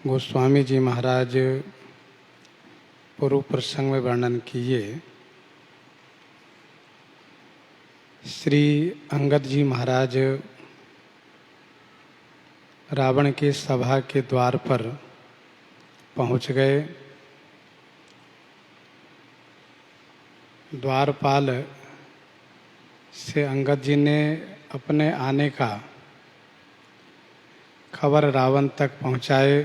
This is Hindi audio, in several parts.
गोस्वामी जी महाराज पूर्व प्रसंग में वर्णन किए। श्री अंगद जी महाराज रावण के सभा के द्वार पर पहुंच गए। द्वारपाल से अंगद जी ने अपने आने का खबर रावण तक पहुंचाए।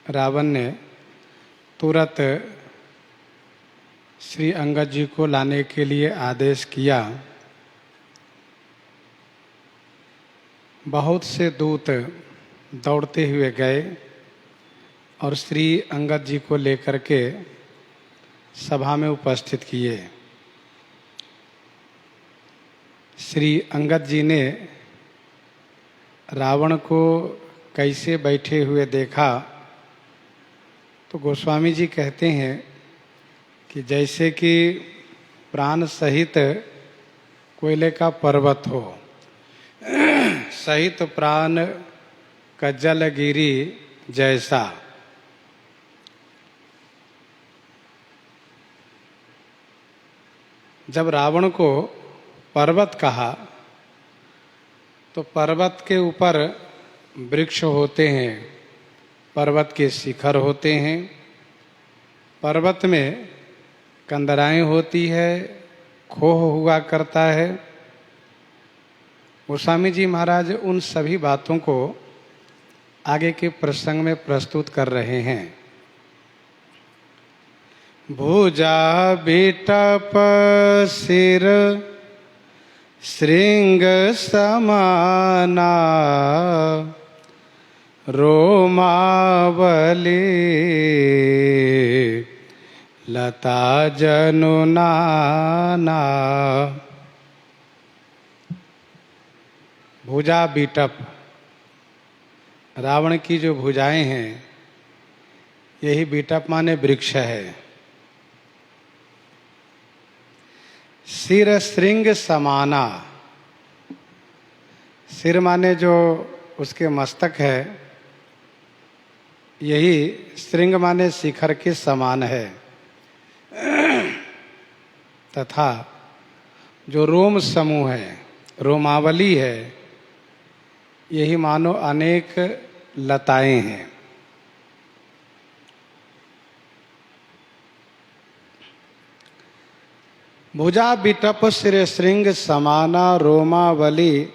रावण ने तुरंत श्री अंगद जी को लाने के लिए आदेश किया। बहुत से दूत दौड़ते हुए गए और श्री अंगद जी को लेकर के सभा में उपस्थित किए। श्री अंगद जी ने रावण को कैसे बैठे हुए देखा तो गोस्वामी जी कहते हैं कि जैसे कि प्राण सहित कोयले का पर्वत हो, सहित प्राण का जलगिरी जैसा। जब रावण को पर्वत कहा तो पर्वत के ऊपर वृक्ष होते हैं, पर्वत के शिखर होते हैं, पर्वत में कंदराएं होती है, खोह हुआ करता है। गोस्वामी जी महाराज उन सभी बातों को आगे के प्रसंग में प्रस्तुत कर रहे हैं। भुजा बिटप सिर श्रृंग समाना रोमावली लता जनुनाना। भुजा बिटप, रावण की जो भुजाएं हैं यही बिटप माने वृक्ष है। सिर श्रृंग समाना, सिर माने जो उसके मस्तक है, यही श्रृंग माने शिखर के समान है। तथा जो रोम समूह है, रोमावली है, यही मानो अनेक लताएं हैं। भुजा बिटप सिर श्रृंग समाना रोमावली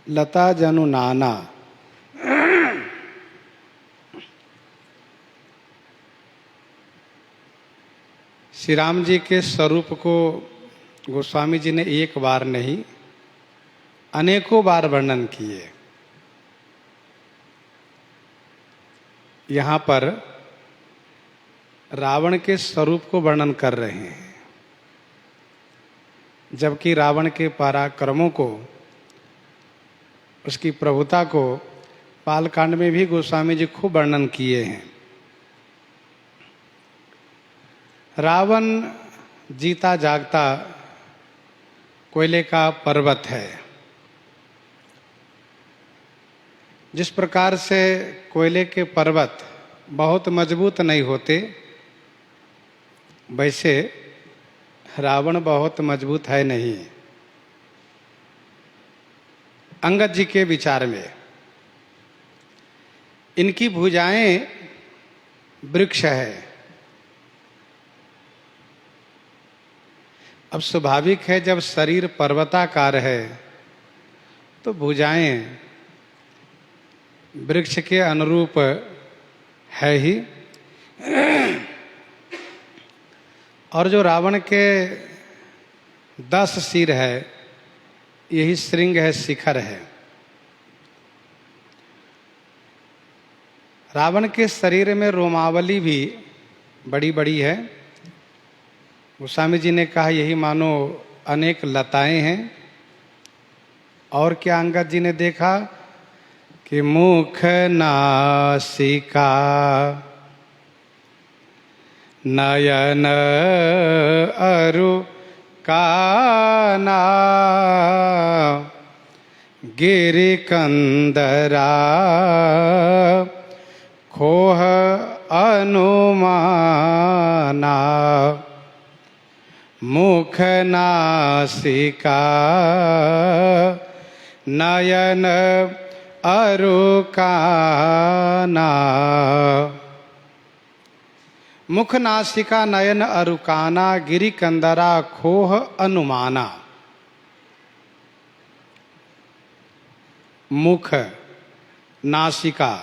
लता जनु नाना। श्री राम जी के स्वरूप को गोस्वामी जी ने एक बार नहीं अनेकों बार वर्णन किए। यहाँ पर रावण के स्वरूप को वर्णन कर रहे हैं, जबकि रावण के पराक्रमों को, उसकी प्रभुता को बालकांड में भी गोस्वामी जी खूब वर्णन किए हैं। रावण जीता जागता कोयले का पर्वत है। जिस प्रकार से कोयले के पर्वत बहुत मजबूत नहीं होते, वैसे रावण बहुत मजबूत है नहीं। अंगद जी के विचार में इनकी भुजाएं वृक्ष है। अब स्वाभाविक है, जब शरीर पर्वताकार है तो भुजाएं वृक्ष के अनुरूप है ही। और जो रावण के 10 सिर है, यही श्रृंग है, शिखर है। रावण के शरीर में रोमावली भी बड़ी बड़ी है। गोस्वामी जी ने कहा यही मानो अनेक लताएं हैं। और क्या अंगद जी ने देखा कि मुख नासिका नयन अरु काना गिरि कंदरा खोह अनुमाना मुख नासिका नयन अरु काना। मुख नासिका नयन अरु काना गिरि कंदरा खोह अनुमाना। मुख, नासिका,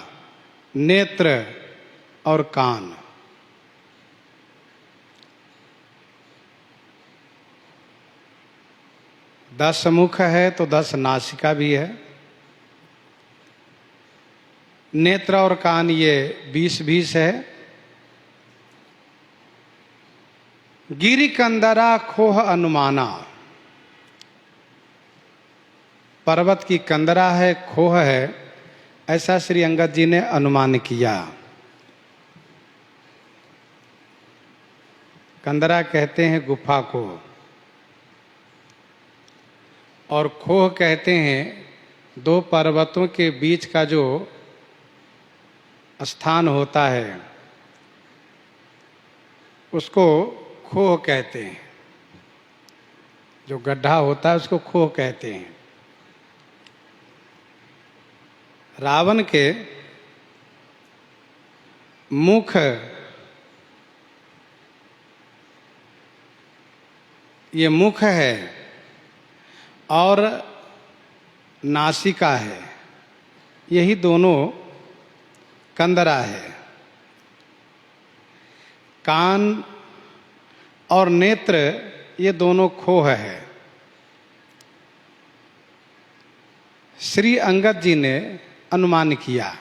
नेत्र और कान, 10 मुख है तो 10 नासिका भी है। नेत्र और कान ये 20-20 है। गिरि कंदरा खोह अनुमाना, पर्वत की कंदरा है, खोह है, ऐसा श्री अंगद जी ने अनुमान किया। कंदरा कहते हैं गुफा को, और खोह कहते हैं 2 पर्वतों के बीच का जो स्थान होता है उसको खोह कहते हैं। जो गड्ढा होता है उसको खोह कहते हैं। रावण के मुख ये मुख है और नासिका है, यही दोनों कंदरा है। कान और नेत्र ये दोनों खोह है। श्री अंगद जी ने अनुमान किया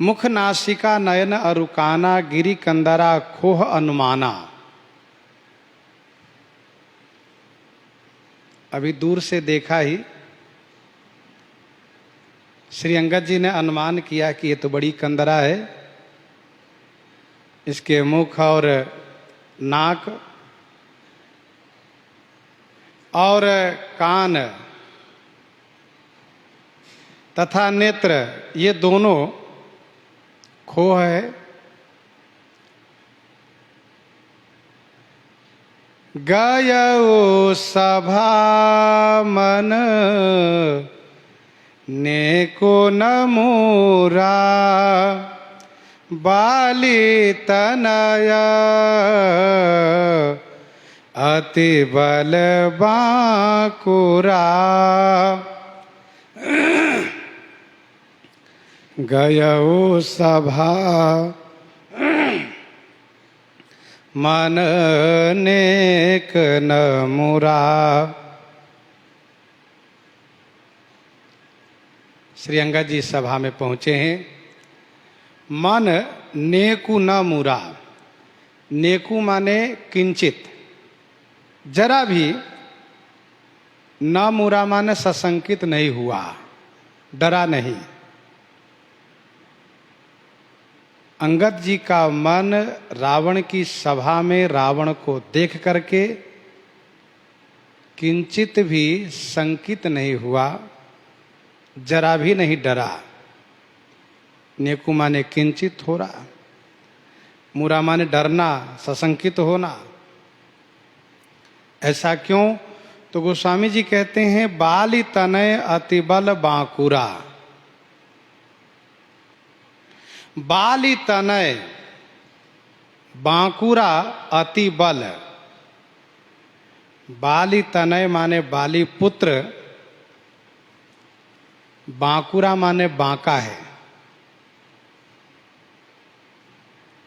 मुख नासिका नयन अरु काना गिरि कंदरा खोह अनुमाना। अभी दूर से देखा ही श्री अंगद जी ने अनुमान किया कि ये तो बड़ी कंदरा है, इसके मुख और नाक और कान तथा नेत्र ये दोनों खोह है। गयो सभा मन नेको न मूरा बाली तनय अति बल बांकुरा। गयो सभा मन नेक न मुरा। श्री अंगद जी सभा में पहुंचे हैं। मन नेकु न मुरा, नेकु माने किंचित, जरा भी, न मुरा माने सशंकित नहीं हुआ, डरा नहीं। अंगद जी का मन रावण की सभा में रावण को देख करके किंचित भी संकित नहीं हुआ, जरा भी नहीं डरा। नेकु माने किंचित हो रहा, मुरा माने डरना, सशंकित होना। ऐसा क्यों? तो गोस्वामी जी कहते हैं बाली तनय अति बल बांकुरा। बाली तनय बांकुरा अति बल। बाली तनय माने बाली पुत्र, बांकुरा माने बांका है।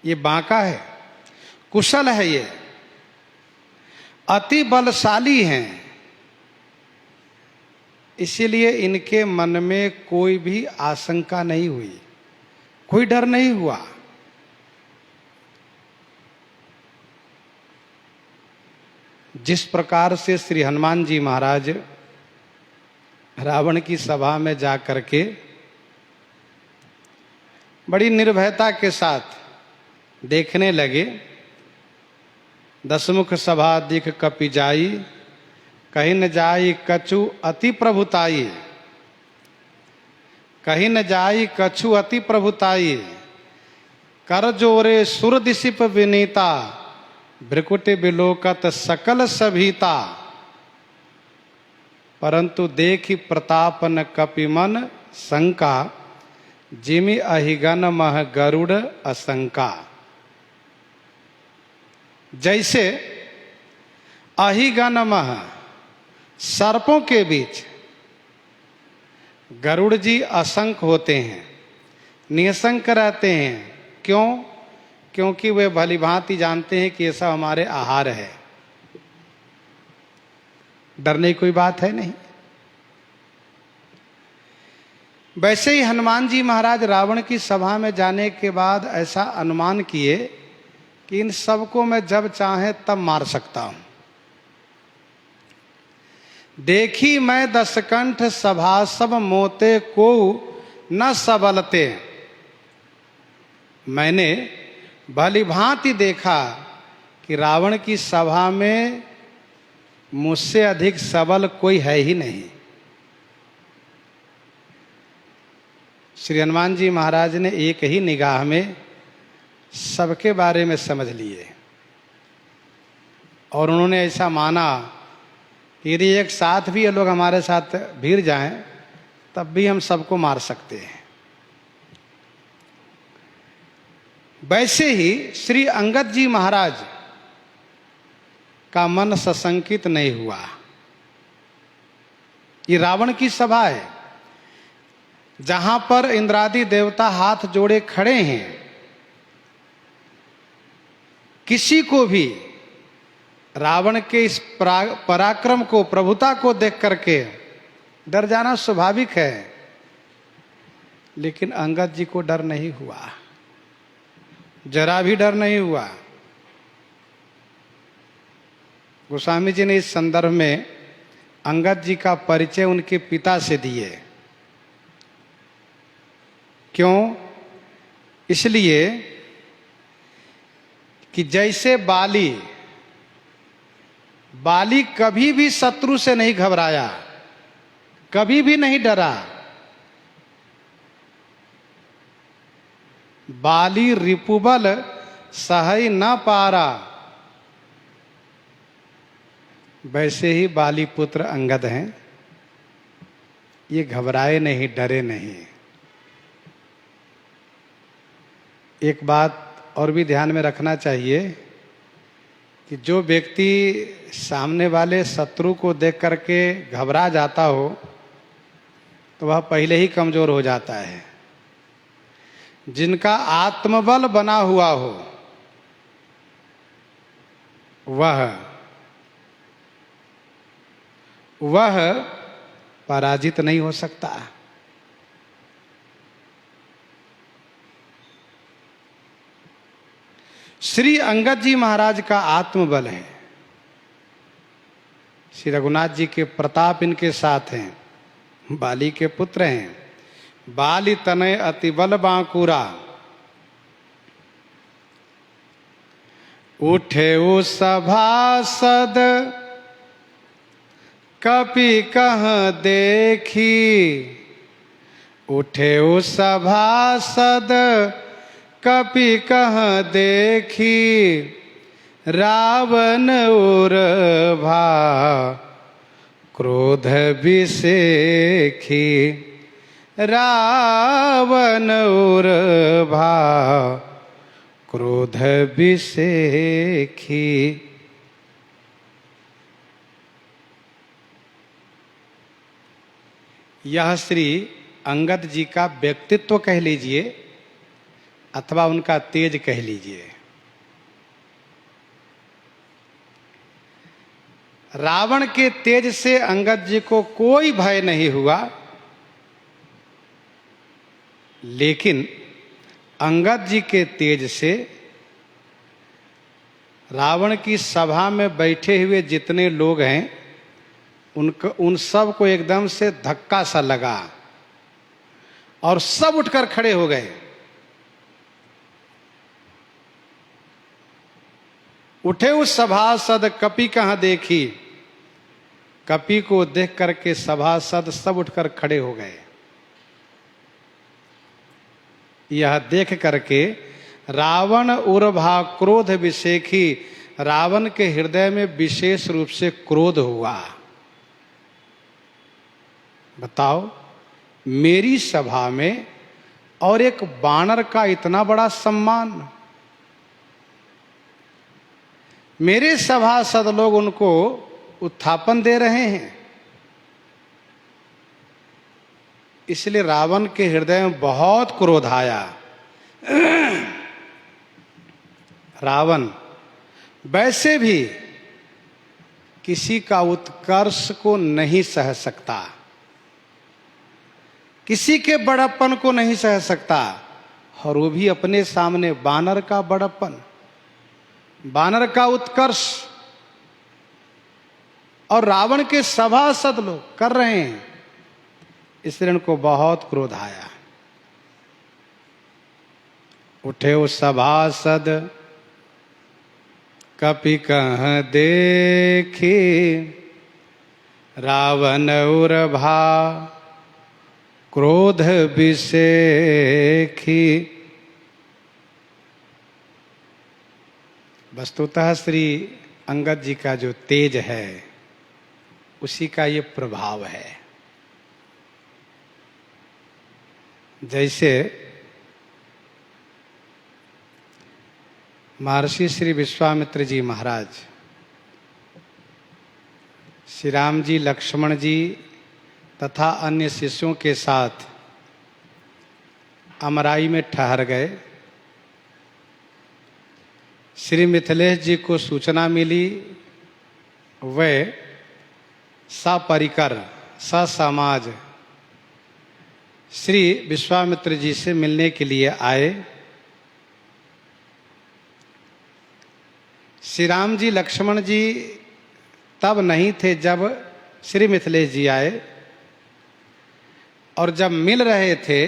ये बांका है, कुशल है, ये अति बलशाली हैं। इसीलिए इनके मन में कोई भी आशंका नहीं हुई, कोई डर नहीं हुआ। जिस प्रकार से श्री हनुमान जी महाराज रावण की सभा में जा करके बड़ी निर्भयता के साथ देखने लगे, दसमुख सभा दिख कपि जाई, कहीं न जाई कछु अति प्रभुताई। कहीं न जाई कछु अति प्रभुताई, कर जोरे सुर दिशिप विनीता, भ्रिकुटि बिलोकत सकल सभीता। परंतु देखी प्रतापन कपि मन शंका, जिमि अहिगन मह गरुड़ असंका। जैसे अहिगन मह सर्पों के बीच गरुड़ जी असंख्य होते हैं, निशंक रहते हैं। क्यों? क्योंकि वे भली भांति जानते हैं कि ये सब हमारे आहार है। डरने की कोई बात है नहीं। वैसे ही हनुमान जी महाराज रावण की सभा में जाने के बाद ऐसा अनुमान किए कि इन सबको मैं जब चाहे तब मार सकता हूं। देखी मैं दशकंठ सभा सब मोते को न सबलते। मैंने भली भांति देखा कि रावण की सभा में मुझसे अधिक सबल कोई है ही नहीं। श्री हनुमान जी महाराज ने एक ही निगाह में सबके बारे में समझ लिए और उन्होंने ऐसा माना कि यदि एक साथ भी ये लोग हमारे साथ भीड़ जाएं तब भी हम सबको मार सकते हैं। वैसे ही श्री अंगद जी महाराज का मन सशंकित नहीं हुआ। ये रावण की सभा है जहां पर इंद्रादि देवता हाथ जोड़े खड़े हैं। किसी को भी रावण के इस पराक्रम को, प्रभुता को देख करके डर जाना स्वाभाविक है, लेकिन अंगद जी को डर नहीं हुआ, जरा भी डर नहीं हुआ। गोस्वामी जी ने इस संदर्भ में अंगद जी का परिचय उनके पिता से दिए। क्यों? इसलिए कि जैसे बाली कभी भी शत्रु से नहीं घबराया, कभी भी नहीं डरा। बाली रिपुबल सहई न पारा, वैसे ही बाली पुत्र अंगद हैं। ये घबराए नहीं, डरे नहीं। एक बात और भी ध्यान में रखना चाहिए कि जो व्यक्ति सामने वाले शत्रु को देख करके घबरा जाता हो तो वह पहले ही कमजोर हो जाता है। जिनका आत्मबल बना हुआ हो वह पराजित नहीं हो सकता। श्री अंगद जी महाराज का आत्मबल है। श्री रघुनाथ जी के प्रताप इनके साथ हैं, बाली के पुत्र हैं। बाली तनय अति बल बांकुरा, उठे वो सभासद कपि कह देखी। उठे वो सभासद कपि कह देखी, रावण और भा क्रोध विसेखी। रावण और भा क्रोध विसेखी। यह श्री अंगद जी का व्यक्तित्व कह लीजिए अथवा उनका तेज कह लीजिए। रावण के तेज से अंगद जी को कोई भय नहीं हुआ, लेकिन अंगद जी के तेज से रावण की सभा में बैठे हुए जितने लोग हैं उन सब को एकदम से धक्का सा लगा और सब उठकर खड़े हो गए। उठे उस सभासद कपि कहाँ देखी। कपि को देख करके सभासद सब उठकर खड़े हो गए। यह देख करके रावण उर्भा क्रोध विशेखी, रावण के हृदय में विशेष रूप से क्रोध हुआ। बताओ, मेरी सभा में और एक बानर का इतना बड़ा सम्मान। मेरे सभासद लोग उनको उत्थापन दे रहे हैं। इसलिए रावण के हृदय में बहुत क्रोध आया। रावण वैसे भी किसी का उत्कर्ष को नहीं सह सकता, किसी के बड़प्पन को नहीं सह सकता, और वो भी अपने सामने बानर का बड़प्पन, बानर का उत्कर्ष। और रावण के सभासद लोग कर रहे हैं, इसलिए उनको बहुत क्रोध आया। उठे वो सभासद कपि कहाँ देखी, रावण उर्भा क्रोध विशेखी। वस्तुतः श्री अंगद जी का जो तेज है उसी का ये प्रभाव है। जैसे महर्षि श्री विश्वामित्र जी महाराज श्री राम जी, लक्ष्मण जी तथा अन्य शिष्यों के साथ अमराई में ठहर गए। श्री मिथिलेश जी को सूचना मिली, वे सपरिकर ससमाज श्री विश्वामित्र जी से मिलने के लिए आए। श्री राम जी, लक्ष्मण जी तब नहीं थे जब श्री मिथिलेश जी आए, और जब मिल रहे थे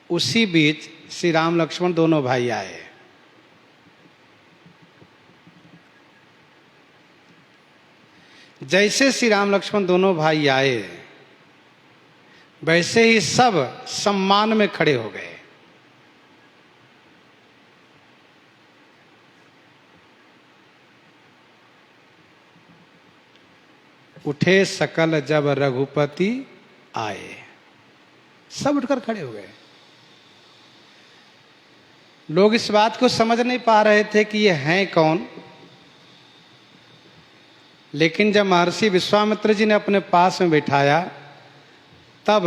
उसी बीच श्री राम लक्ष्मण दोनों भाई आए। जैसे श्री राम लक्ष्मण दोनों भाई आए, वैसे ही सब सम्मान में खड़े हो गए। उठे सकल जब रघुपति आए, सब उठकर खड़े हो गए। लोग इस बात को समझ नहीं पा रहे थे कि ये हैं कौन, लेकिन जब महर्षि विश्वामित्र जी ने अपने पास में बिठाया तब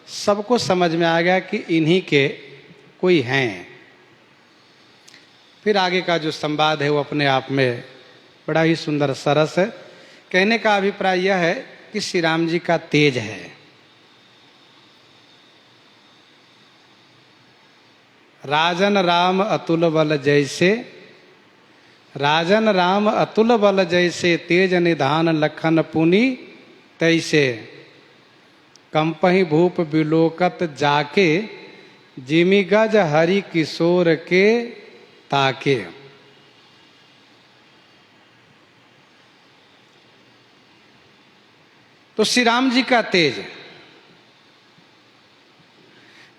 सबको समझ में आ गया कि इन्हीं के कोई हैं। फिर आगे का जो संवाद है वो अपने आप में बड़ा ही सुंदर सरस है। कहने का अभिप्राय यह है कि श्री राम जी का तेज है। राजन राम अतुल बल जैसे, राजन राम अतुल बल जैसे, तेज निधान लखन पुनि तैसे। कंपहि भूप बिलोकत जाके, जिमि गज हरि किशोर के ताके। तो श्री राम जी का तेज।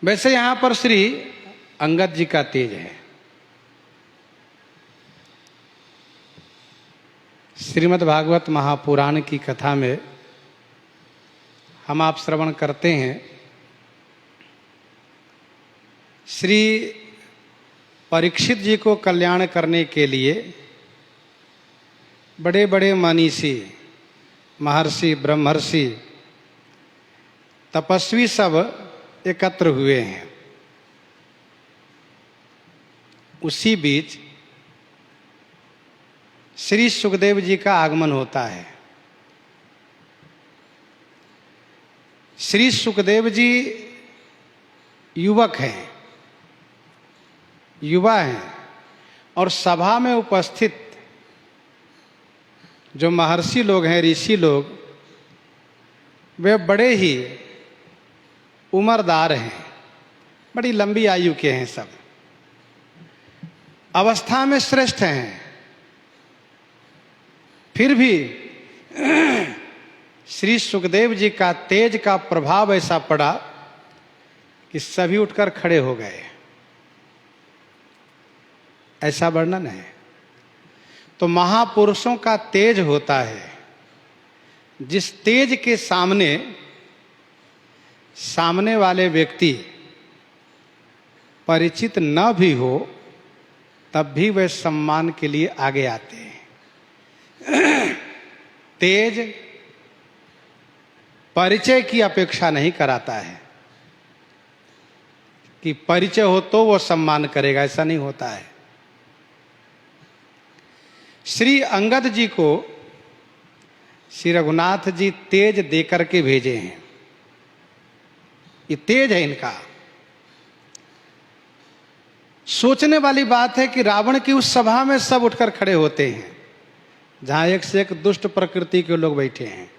वैसे यहां पर श्री अंगद जी का तेज है। श्रीमद् भागवत महापुराण की कथा में हम आप श्रवण करते हैं, श्री परीक्षित जी को कल्याण करने के लिए बड़े बड़े मनीषी, महर्षि, ब्रह्मर्षि, तपस्वी सब एकत्र हुए हैं। उसी बीच श्री सुखदेव जी का आगमन होता है। श्री सुखदेव जी युवक हैं, युवा हैं, और सभा में उपस्थित जो महर्षि लोग हैं, ऋषि लोग, वे बड़े ही उम्रदार हैं, बड़ी लंबी आयु के हैं सब। अवस्था में श्रेष्ठ हैं, फिर भी श्री सुखदेव जी का तेज का प्रभाव ऐसा पड़ा कि सभी उठकर खड़े हो गए, ऐसा वर्णन है। तो महापुरुषों का तेज होता है, जिस तेज के सामने वाले व्यक्ति परिचित न भी हो तब भी वे सम्मान के लिए आगे आते हैं। तेज परिचय की अपेक्षा नहीं कराता है कि परिचय हो तो वो सम्मान करेगा, ऐसा नहीं होता है। श्री अंगद जी को श्री रघुनाथ जी तेज देकर के भेजे हैं। ये तेज है इनका। सोचने वाली बात है कि रावण की उस सभा में सब उठकर खड़े होते हैं, जहां एक से एक दुष्ट प्रकृति के लोग बैठे हैं,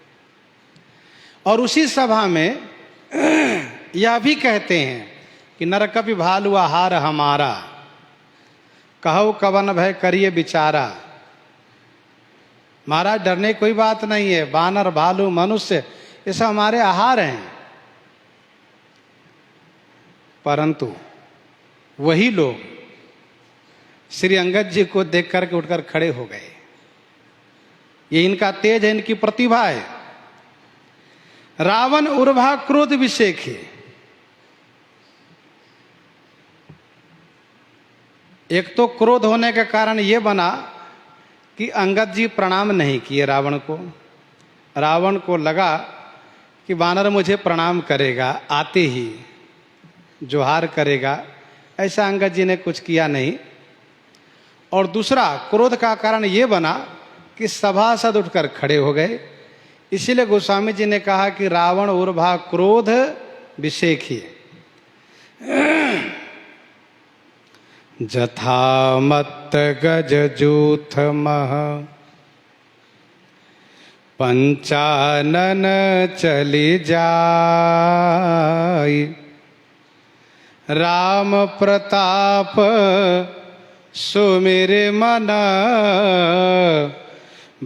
और उसी सभा में यह भी कहते हैं कि नरकपि भालु आहार हमारा, कहो कवन भय करिए बिचारा। महाराज डरने कोई बात नहीं है, बानर भालू मनुष्य ये सब हमारे आहार हैं। परंतु वही लोग श्री अंगद जी को देख करके उठकर खड़े हो गए। ये इनका तेज है, इनकी प्रतिभा है। रावण उर्वा क्रोध विषेखे, एक तो क्रोध होने के कारण यह बना कि अंगद जी प्रणाम नहीं किए रावण को। रावण को लगा कि वानर मुझे प्रणाम करेगा, आते ही जोहार करेगा, ऐसा अंगद जी ने कुछ किया नहीं। और दूसरा क्रोध का कारण ये बना कि सभासद उठकर खड़े हो गए। इसीलिए गोस्वामी जी ने कहा कि रावण उर्वा क्रोध विषेखी। जथा मत्त गज जूथ मह पंचानन चली जाई, राम प्रताप सुमिर मन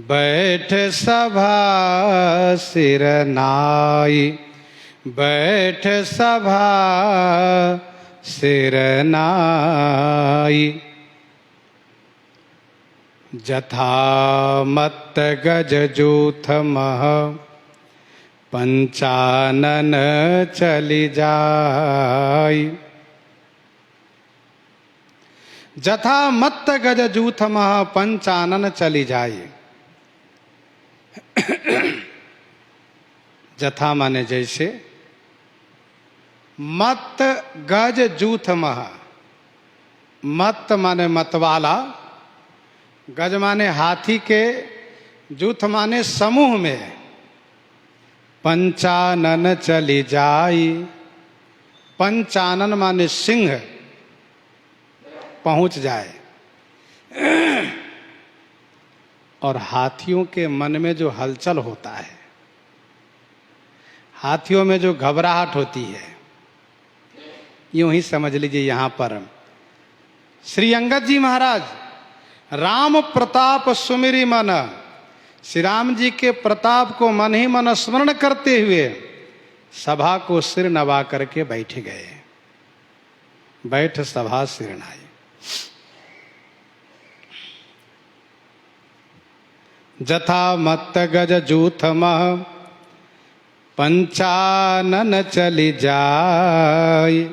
बैठ सभा सिर नाई, बैठ सभा सिर नाई। जथा मत्त गज जूथ मह पंचानन चली जाई। जथा मत्त गज जूथ मह पंचानन चली जाई। जथा माने जैसे, मत्त गज जूथ मह, मत्त माने मतवाला, गज माने हाथी के, जूथ माने समूह में, पंचानन चली जाई। पंचानन माने सिंह पहुंच जाए। और हाथियों के मन में जो हलचल होता है, हाथियों में जो घबराहट होती है, यूं ही समझ लीजिए यहां पर श्री अंगद जी महाराज राम प्रताप सुमिरी मन, श्री राम जी के प्रताप को मन ही मन स्मरण करते हुए सभा को सिर नवा करके बैठ गए। बैठ सभा सिर नाई। जथा मत्त गज जूथ मह पंचानन चली जाई।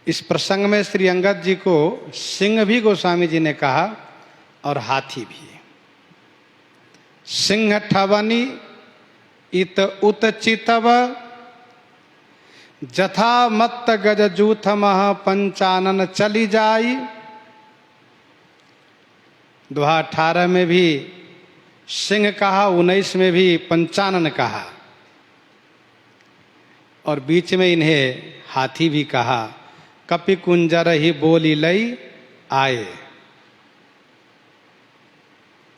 इस प्रसंग में श्री अंगद जी को सिंह भी गोस्वामी जी ने कहा और हाथी भी। सिंह ठवनी इत उत चितव, जथा मत्त गज जूथ मह पंचानन चली जाई। दोहा 18 में भी सिंह कहा, 19 में भी पंचानन कहा, और बीच में इन्हें हाथी भी कहा। कपि कुंजर ही बोली लई आए।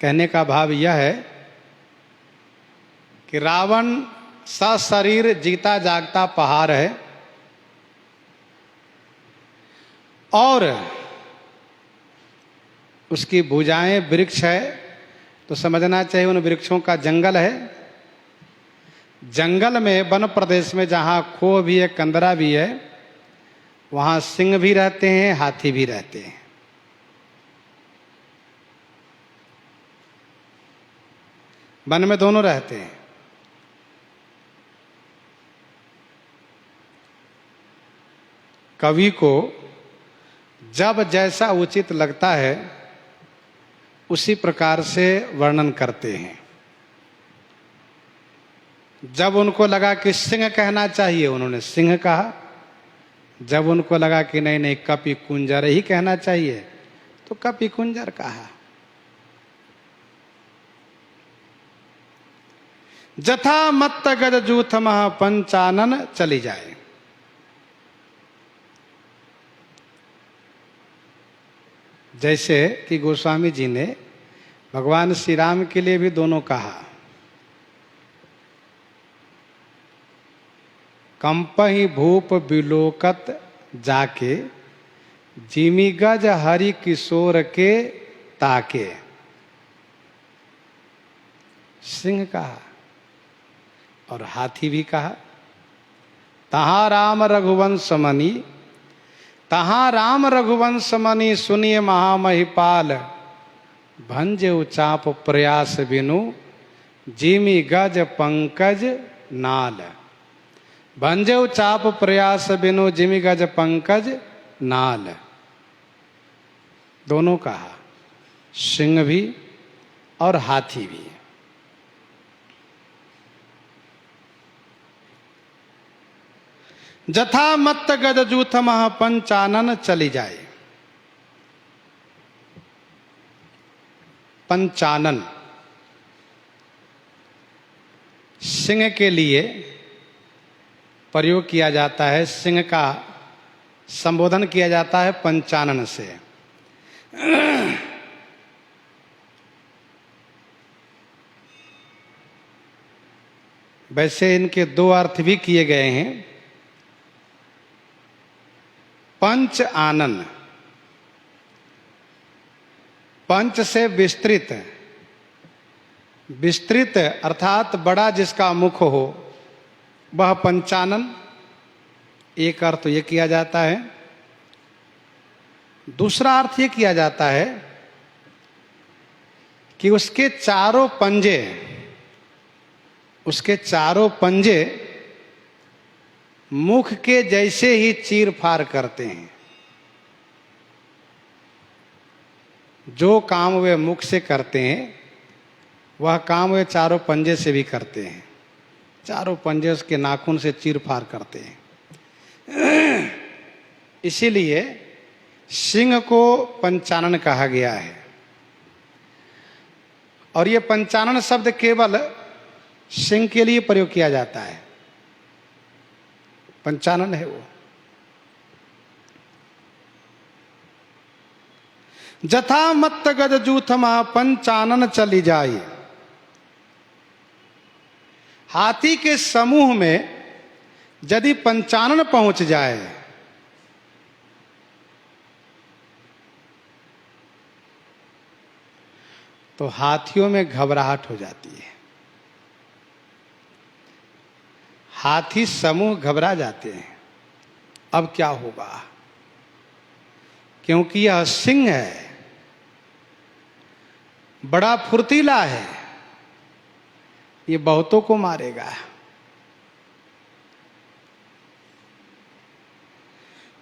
कहने का भाव यह है कि रावण सशरीर जीता जागता पहाड़ है, और उसकी भुजाएं वृक्ष है, तो समझना चाहिए उन वृक्षों का जंगल है। जंगल में, वन प्रदेश में जहां खो भी है, कंदरा भी है, वहां सिंह भी रहते हैं, हाथी भी रहते हैं। वन में दोनों रहते हैं। कवि को जब जैसा उचित लगता है उसी प्रकार से वर्णन करते हैं। जब उनको लगा कि सिंह कहना चाहिए, उन्होंने सिंह कहा। जब उनको लगा कि नहीं नहीं कपि कुंजर ही कहना चाहिए, तो कपि कुंजर कहा। जथा मत्त गज जूथ मह पंचानन चली जाए। जैसे कि गोस्वामी जी ने भगवान श्री राम के लिए भी दोनों कहा। कंपहि भूप बिलोकत जाके, जिमी गज हरि किशोर के ताके। सिंह कहा और हाथी भी कहा। तहां राम रघुवंश मणि, तहां राम रघुवंश मणि, सुनिए महामहिपाल। भंजउ चाप प्रयास बिनु, जिमी गज पंकज नाल। भंजउ चाप प्रयास बिनु, जिमी गज पंकज नाल। दोनों कहा, सिंह भी और हाथी भी। जथा मत्त गज जूथ मह पंचानन चली जाए। पंचानन सिंह के लिए प्रयोग किया जाता है। सिंह का संबोधन किया जाता है पंचानन से। वैसे इनके दो अर्थ भी किए गए हैं। पंच आनन, पंच से विस्तृत, विस्तृत अर्थात बड़ा जिसका मुख हो वह पंचानन, एक अर्थ तो ये किया जाता है। दूसरा अर्थ ये किया जाता है कि उसके चारों पंजे, उसके चारों पंजे मुख के जैसे ही चीर फाड़ करते हैं। जो काम वे मुख से करते हैं वह काम वे चारों पंजे से भी करते हैं। चारों पंजे उसके नाखून से चीर फाड़ करते हैं। इसीलिए सिंह को पंचानन कहा गया है। और ये पंचानन शब्द केवल सिंह के लिए प्रयोग किया जाता है। पंचानन है वो। जथा मत्त गज जूथ मह पंचानन चली जाए। हाथी के समूह में यदि पंचानन पहुंच जाए तो हाथियों में घबराहट हो जाती है। हाथी समूह घबरा जाते हैं, अब क्या होगा, क्योंकि यह सिंह है, बड़ा फुर्तीला है, ये बहुतों को मारेगा।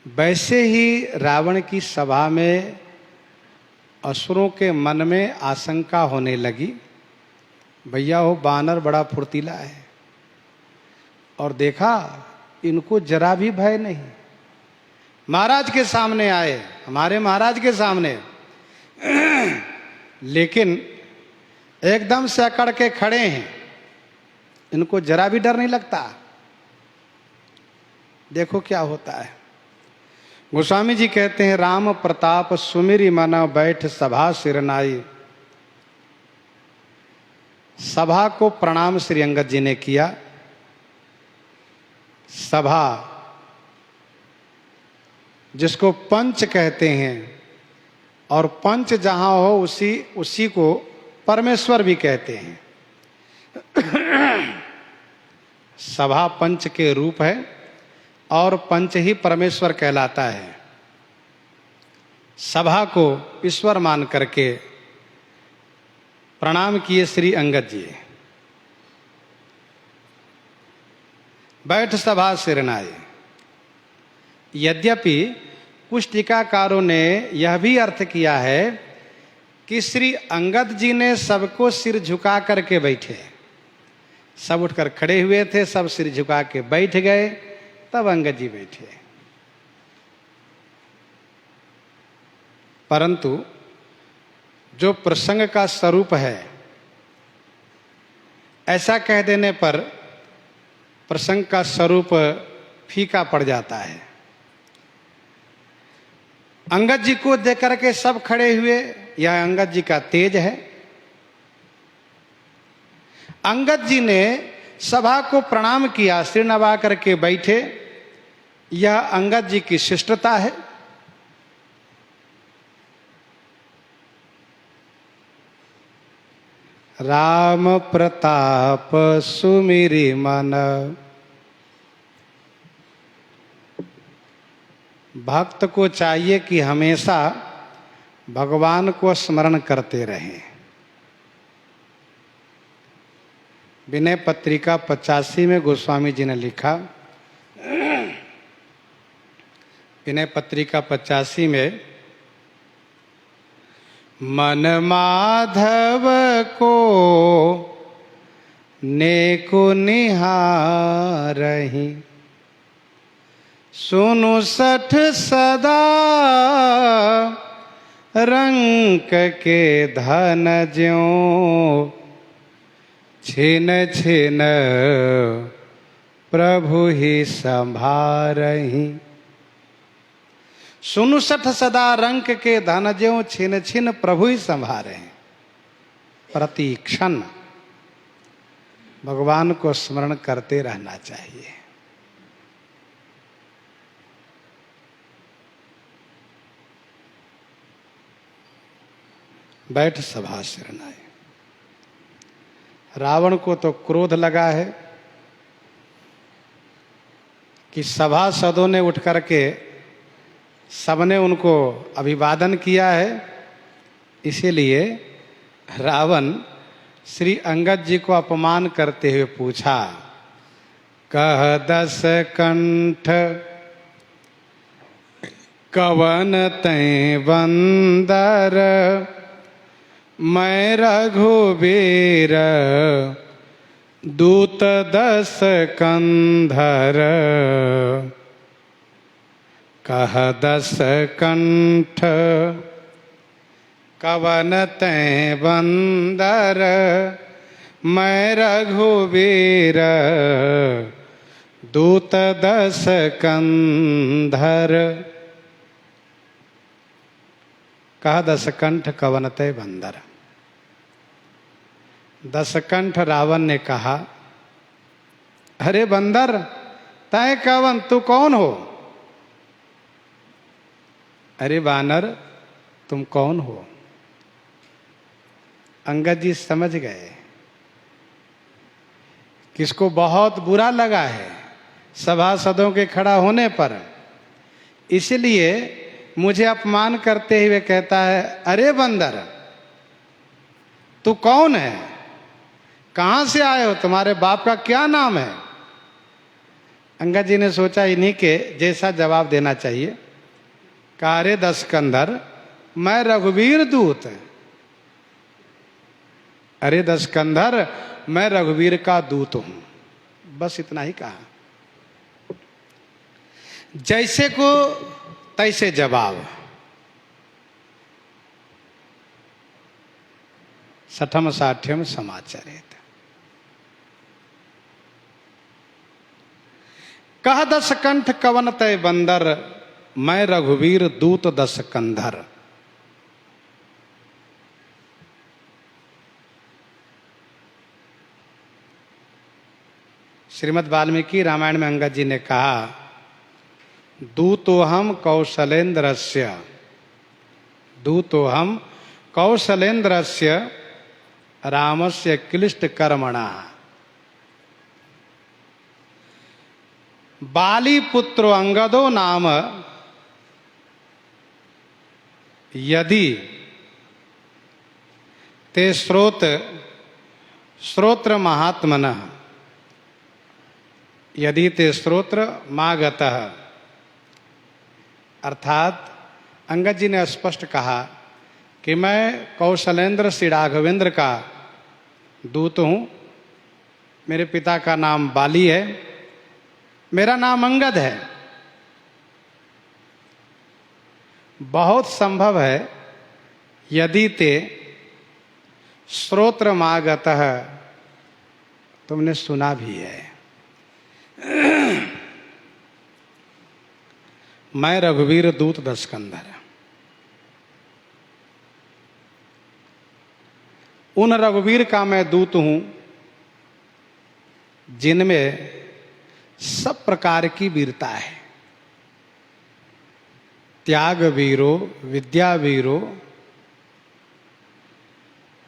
वैसे ही रावण की सभा में असुरों के मन में आशंका होने लगी, भैया वो बानर बड़ा फुर्तीला है, और देखा इनको जरा भी भय नहीं। महाराज के सामने आए, हमारे महाराज के सामने, लेकिन एकदम से अकड़ के खड़े हैं, इनको जरा भी डर नहीं लगता। देखो क्या होता है। गोस्वामी जी कहते हैं, राम प्रताप सुमिरि मन बैठ सभा सिरनाई। सभा को प्रणाम श्री अंगद जी ने किया। सभा जिसको पंच कहते हैं, और पंच जहां हो उसी को परमेश्वर भी कहते हैं। सभा पंच के रूप है और पंच ही परमेश्वर कहलाता है। सभा को ईश्वर मान करके प्रणाम किए श्री अंगद जी। बैठ सभा सिरनाए। यद्यपि कुछ टीकाकारों ने यह भी अर्थ किया है कि श्री अंगद जी ने सबको सिर झुका करके बैठे। सब उठकर खड़े हुए थे, सब सिर झुका के बैठ गए, तब अंगद जी बैठे। परंतु जो प्रसंग का स्वरूप है, ऐसा कह देने पर प्रसंग का स्वरूप फीका पड़ जाता है। अंगद जी को देख करके सब खड़े हुए, यह अंगद जी का तेज है। अंगद जी ने सभा को प्रणाम किया, सिर नवा करके बैठे, यह अंगद जी की शिष्टता है। राम प्रताप सुमिरि मन, भक्त को चाहिए कि हमेशा भगवान को स्मरण करते रहें। विनय पत्रिका 85 में गोस्वामी जी ने लिखा, विनय पत्रिका 85 में, मन माधव को नेको निहारहि, सुनु सठ सदा रंक के धन ज्यों, छिन छिन प्रभु ही संभारहि। सुनु सठ सदा रंक के धन ज्यों, छिन छिन प्रभु ही संभारे। प्रति क्षण भगवान को स्मरण करते रहना चाहिए। बैठ सभा सिरनाए। रावण को तो क्रोध लगा है कि सभासदों ने उठ करके सबने उनको अभिवादन किया है, इसीलिए रावण श्री अंगद जी को अपमान करते हुए पूछा, कह दस कंठ कवन तै बंदर, मैं रघुबीर दूत दस कंधर। कह दस कंठ कवन तै बंदर, मैं रघुबीर दूत दस कंधर। कह दस कंठ कवन तै बंदर। दस कंठ रावण ने कहा, अरे बंदर, तय कवन, तू कौन हो? अरे वानर, तुम कौन हो? अंगद जी समझ गए किसको बहुत बुरा लगा है सभासदों के खड़ा होने पर, इसलिए मुझे अपमान करते हुए कहता है, अरे बंदर, तू कौन है? कहां से आए हो? तुम्हारे बाप का क्या नाम है? अंगद जी ने सोचा इन्हीं के जैसा जवाब देना चाहिए। कहा, अरे दस कंधर, मैं रघुवीर दूत। अरे दस कंधर, मैं रघुवीर का दूत हूं। बस इतना ही कहा। जैसे को तैसे जवाब। सठम साठ्यम समाचरित। कह दस कंठ कवन तय बंदर, मैं रघुवीर दूत दस कंधर। श्रीमद् वाल्मीकि रामायण में अंगद जी ने कहा दूतोहम कौशलेन्द्रस्य, दूतोहम कौशलेन्द्रस्य रामस्य क्लिष्ट कर्मणा। बाली पुत्रो अंगदो नाम यदि ते श्रोत्र महात्मनः, यदि ते श्रोत्र मागतः। अर्थात अंगद जी ने स्पष्ट कहा कि मैं कौशलेंद्र श्री राघवेंद्र का दूत हूं। मेरे पिता का नाम बाली है, मेरा नाम अंगद है। बहुत संभव है यदि ते श्रोत्र मागतः, तुमने सुना भी है। मैं रघुवीर दूत दशकंधर, उन रघुवीर का मैं दूत हूं जिनमें सब प्रकार की वीरता है। त्याग वीरो, विद्या वीरो,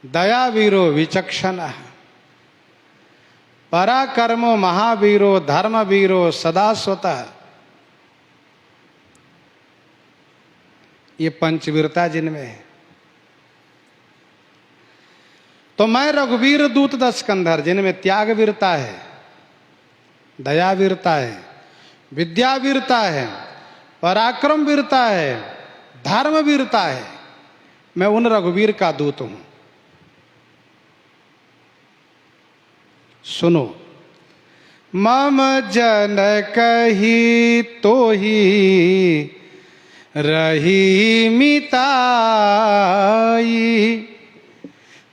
दया वीरो, विचक्षण, पराक्रमो महावीरो, धर्म वीरो, सदा स्वतः। ये पंचवीरता जिनमें है। तो मैं रघुवीर दूत दशकंधर, जिनमें त्याग वीरता है, दया वीरता है, विद्या वीरता है, पराक्रम वीरता है, धर्म वीरता है, मैं उन रघुवीर का दूत हूं। सुनो, मम जन कही तो ही रही मिताई,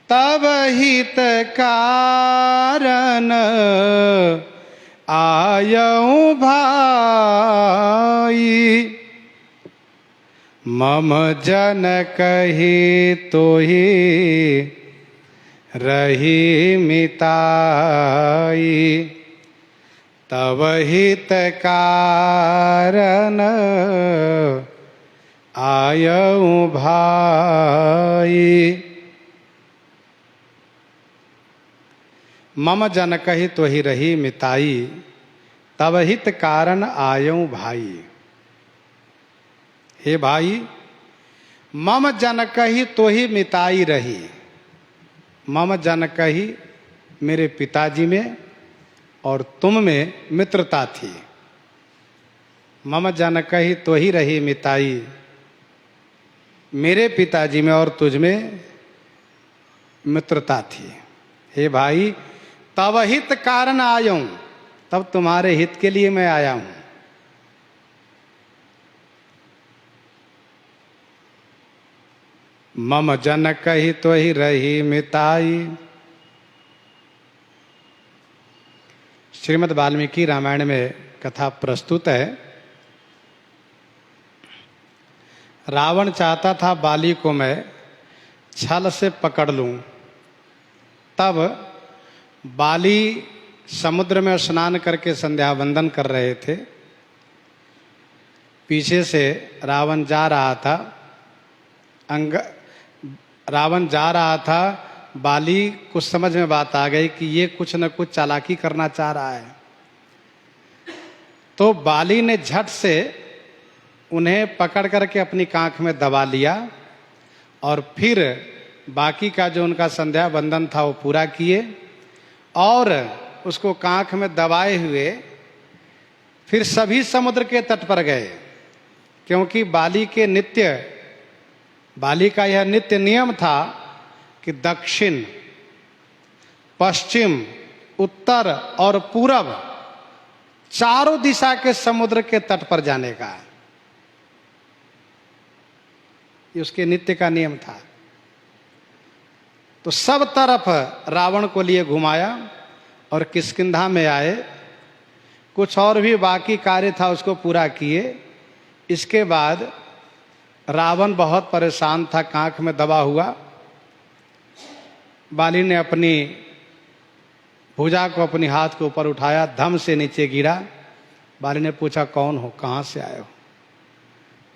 तब हित कारण आयऊं भाई। मम जन कही तो ही रही मिताई, तब हित कारण आयऊं भाई। मम जन कही तो ही रही मिताई, तब हित कारण आयऊं भाई। हे भाई, मम जन कही तो ही मिताई रही। मम जन कही मेरे पिताजी में और तुम में मित्रता थी। मम जन कही तो ही रही मिताई, मेरे पिताजी में और तुझ में मित्रता थी। हे भाई, तब हित कारण आयऊं, तब तुम्हारे हित के लिए मैं आया हूं। मम जन कही तो ही रही मिताई। श्रीमद् वाल्मीकि रामायण में कथा प्रस्तुत है। रावण चाहता था बाली को मैं छल से पकड़ लूं। तब बाली समुद्र में स्नान करके संध्या वंदन कर रहे थे। पीछे से रावण जा रहा था। रावण जा रहा था। बाली कुछ समझ में बात आ गई कि ये कुछ न कुछ चालाकी करना चाह रहा है। तो बाली ने झट से उन्हें पकड़ करके अपनी कांख में दबा लिया और फिर बाकी का जो उनका संध्या बंधन था वो पूरा किए और उसको कांख में दबाए हुए फिर सभी समुद्र के तट पर गए। क्योंकि बाली का यह नित्य नियम था कि दक्षिण, पश्चिम, उत्तर और पूरब चारों दिशा के समुद्र के तट पर जाने का, ये उसके नित्य का नियम था। तो सब तरफ रावण को लिए घुमाया और किष्किंधा में आए। कुछ और भी बाकी कार्य था उसको पूरा किए। इसके बाद रावण बहुत परेशान था, कांख में दबा हुआ। बाली ने अपनी भुजा को, अपनी हाथ के ऊपर उठाया, धम से नीचे गिरा बाली ने पूछा कौन हो, कहाँ से आए हो?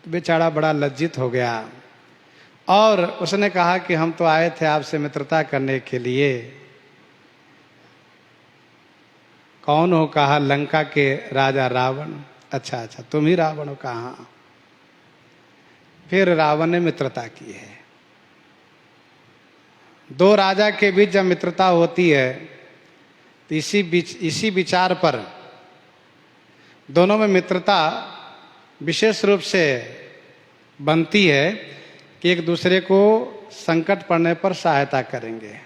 तो बेचारा बड़ा लज्जित हो गया और उसने कहा कि हम तो आए थे आपसे मित्रता करने के लिए। कौन हो? कहा लंका के राजा रावण। अच्छा अच्छा, तुम ही रावण हो? कहा। फिर रावण ने मित्रता की है। दो राजा के बीच जब मित्रता होती है तो इसी विचार पर दोनों में मित्रता विशेष रूप से बनती है कि एक दूसरे को संकट पड़ने पर सहायता करेंगे।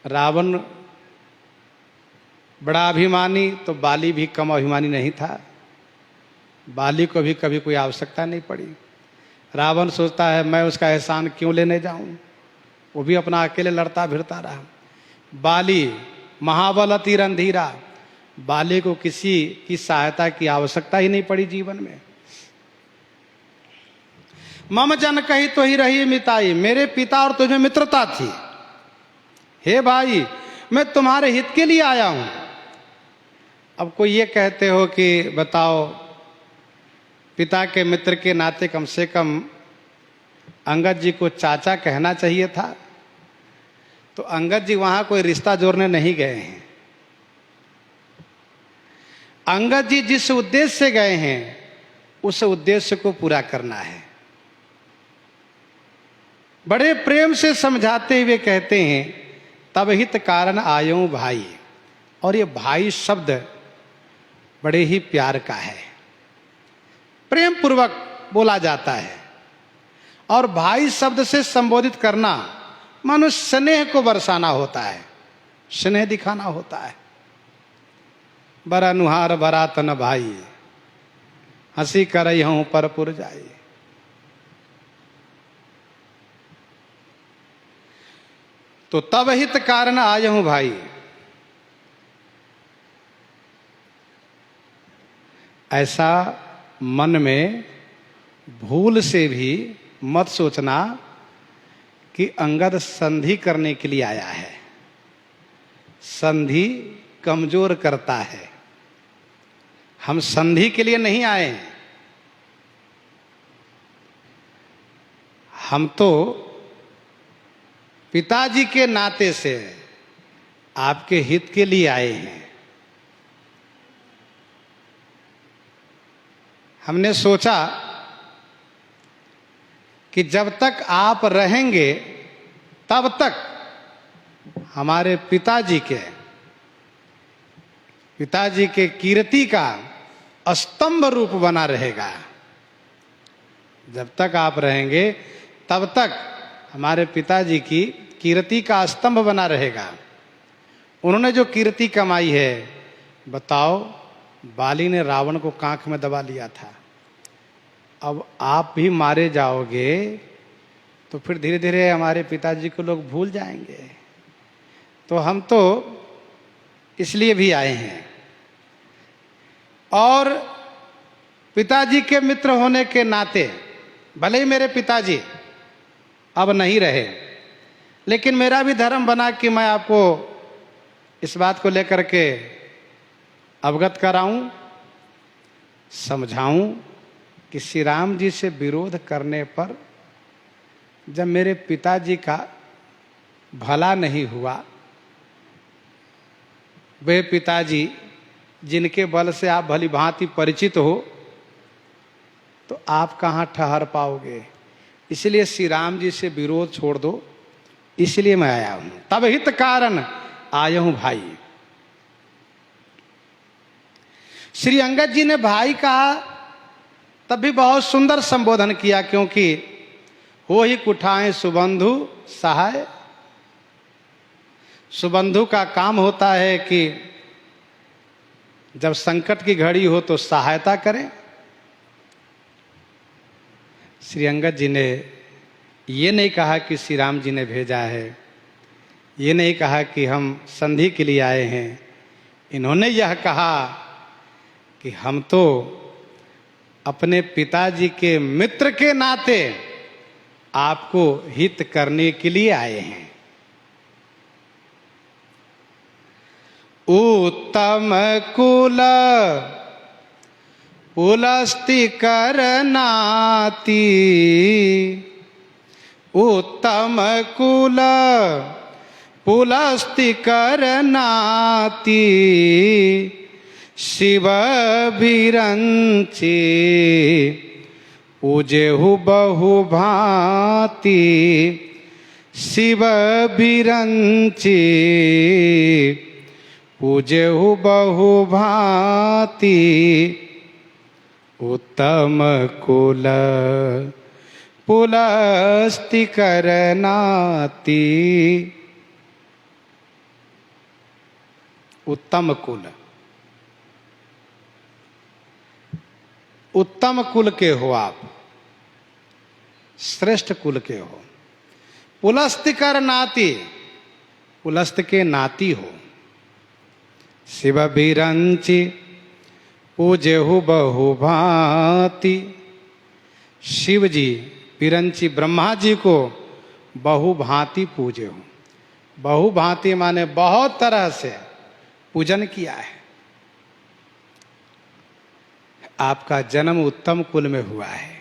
रावण बड़ा अभिमानी, तो बाली भी कम अभिमानी नहीं था। बाली को भी कभी कोई आवश्यकता नहीं पड़ी। रावण सोचता है मैं उसका एहसान क्यों लेने जाऊं, वो भी अपना अकेले लड़ता भिड़ता रहा। बाली महाबल अति रणधीरा, बाली को किसी की सहायता की आवश्यकता ही नहीं पड़ी जीवन में। मम जन कही तो ही रही मिताई, मेरे पिता और तुझे मित्रता थी। हे भाई, मैं तुम्हारे हित के लिए आया हूं। अब कोई ये कहते हो कि बताओ, पिता के मित्र के नाते कम से कम अंगद जी को चाचा कहना चाहिए था। तो अंगद जी वहां कोई रिश्ता जोड़ने नहीं गए हैं। अंगद जी जिस उद्देश्य से गए हैं उस उद्देश्य को पूरा करना है। बड़े प्रेम से समझाते हुए कहते हैं तब हित कारण आयो भाई। और ये भाई शब्द बड़े ही प्यार का है, प्रेम पूर्वक बोला जाता है। और भाई शब्द से संबोधित करना मानो स्नेह को बरसाना होता है, स्नेह दिखाना होता है। बरा नुहार बरा तन भाई, हंसी करई हूं परपुर जाई। तो तब हित कारण आय हूं भाई। ऐसा मन में भूल से भी मत सोचना कि अंगद संधि करने के लिए आया है। संधि कमजोर करता है, हम संधि के लिए नहीं आए हैं। हम तो पिताजी के नाते से आपके हित के लिए आए हैं। हमने सोचा कि जब तक आप रहेंगे तब तक हमारे पिताजी के कीर्ति का स्तंभ रूप बना रहेगा। जब तक आप रहेंगे तब तक हमारे पिताजी की कीर्ति का स्तंभ बना रहेगा। उन्होंने जो कीर्ति कमाई है, बताओ, बाली ने रावण को कांख में दबा लिया था। अब आप भी मारे जाओगे तो फिर धीरे धीरे हमारे पिताजी को लोग भूल जाएंगे। तो हम तो इसलिए भी आए हैं। और पिताजी के मित्र होने के नाते, भले ही मेरे पिताजी अब नहीं रहे, लेकिन मेरा भी धर्म बना कि मैं आपको इस बात को लेकर के अवगत कराऊं, समझाऊं कि श्री राम जी से विरोध करने पर जब मेरे पिताजी का भला नहीं हुआ, वे पिताजी जिनके बल से आप भली भांति परिचित हो, तो आप कहाँ ठहर पाओगे। इसलिए श्री राम जी से विरोध छोड़ दो, इसलिए मैं आया हूं। तब हित कारण आया हूं भाई। श्री अंगद जी ने भाई कहा तब भी बहुत सुंदर संबोधन किया, क्योंकि हो ही कुठाएं सुबंधु सहाय। सुबंधु का काम होता है कि जब संकट की घड़ी हो तो सहायता करें। श्री अंगद जी ने ये नहीं कहा कि श्री राम जी ने भेजा है, ये नहीं कहा कि हम संधि के लिए आए हैं। इन्होंने यह कहा कि हम तो अपने पिताजी के मित्र के नाते आपको हित करने के लिए आए हैं। उत्तम कुल पुलस्ति करनाति, उत्तम कुल पुलस्ति करनाति, शिव बिरंची पूजेहु बहु भांति, शिव बिरंची पूजेहु बहु भांति, उत्तम कुल पुलस्ति करनाति। उत्तम कुल, उत्तम कुल के हो आप, श्रेष्ठ कुल के हो। पुलस्ति करनाति, पुलस्त के नाती हो। शिव बिरंची पूजेहु बहु भांति, शिव जी बिरंची ब्रह्मा जी को बहु भांति पूजे हो। बहु भांति माने बहुत तरह से पूजन किया है। आपका जन्म उत्तम कुल में हुआ है।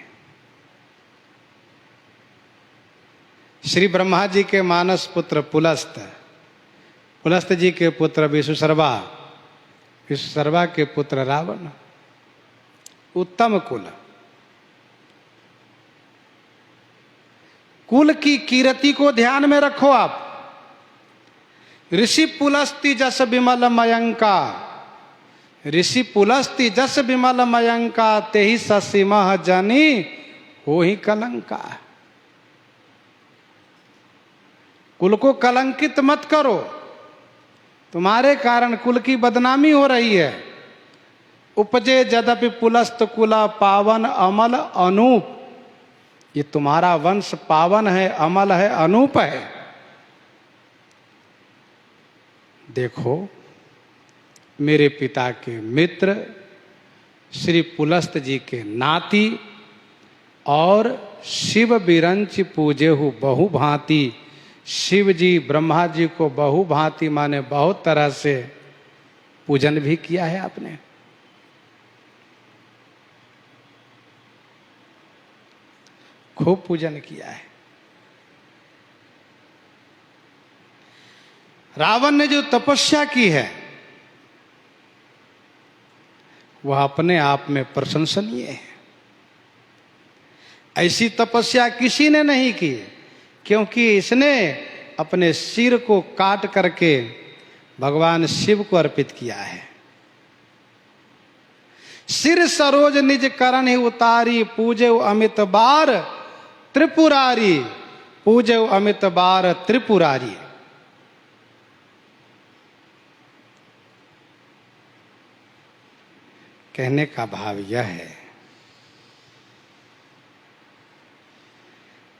श्री ब्रह्मा जी के मानस पुत्र पुलस्त, पुलस्त जी के पुत्र विश्वशर्वा, विश्वशर्वा के पुत्र रावण। उत्तम कुल, कुल की कीर्ति को ध्यान में रखो आप। ऋषि पुलस्ति जस विमल मयंका, ऋषि पुलस्ति जस विमल मयंका, तेहि ससीमह जनी हो ही कलंका। कुल को कलंकित मत करो, तुम्हारे कारण कुल की बदनामी हो रही है। उपजे यद्यपि पुलस्त कुला पावन अमल अनूप, ये तुम्हारा वंश पावन है, अमल है, अनूप है। देखो मेरे पिता के मित्र श्री पुलस्त जी के नाती और शिव बिरंच पूजेहु बहु भांति, शिव जी ब्रह्मा जी को बहु भांति माने बहुत तरह से पूजन भी किया है आपने। खूब पूजन किया है। रावण ने जो तपस्या की है वह अपने आप में प्रशंसनीय है। ऐसी तपस्या किसी ने नहीं की, क्योंकि इसने अपने सिर को काट करके भगवान शिव को अर्पित किया है। सिर सरोज निज करण ही उतारी, पूजे अमित बार त्रिपुरारी, पूजे अमित बार त्रिपुरारी। कहने का भाव यह है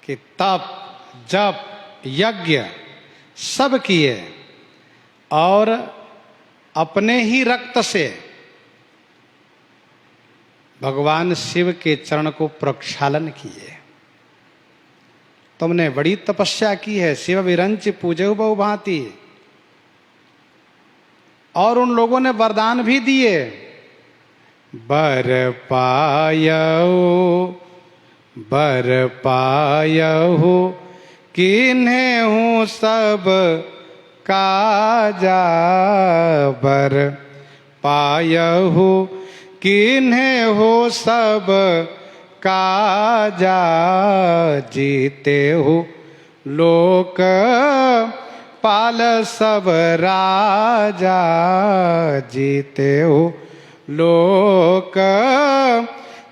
कि तप जप यज्ञ सब किए और अपने ही रक्त से भगवान शिव के चरण को प्रक्षालन किए। तुमने बड़ी तपस्या की है। शिव विरंच पूजे बहु भांति, और उन लोगों ने वरदान भी दिए। बर पायहु किन्हें सब काजा, बर पायहु किन्हें हो सब काजा, जीते हो लोक पाल सब राजा, जीते हो लोक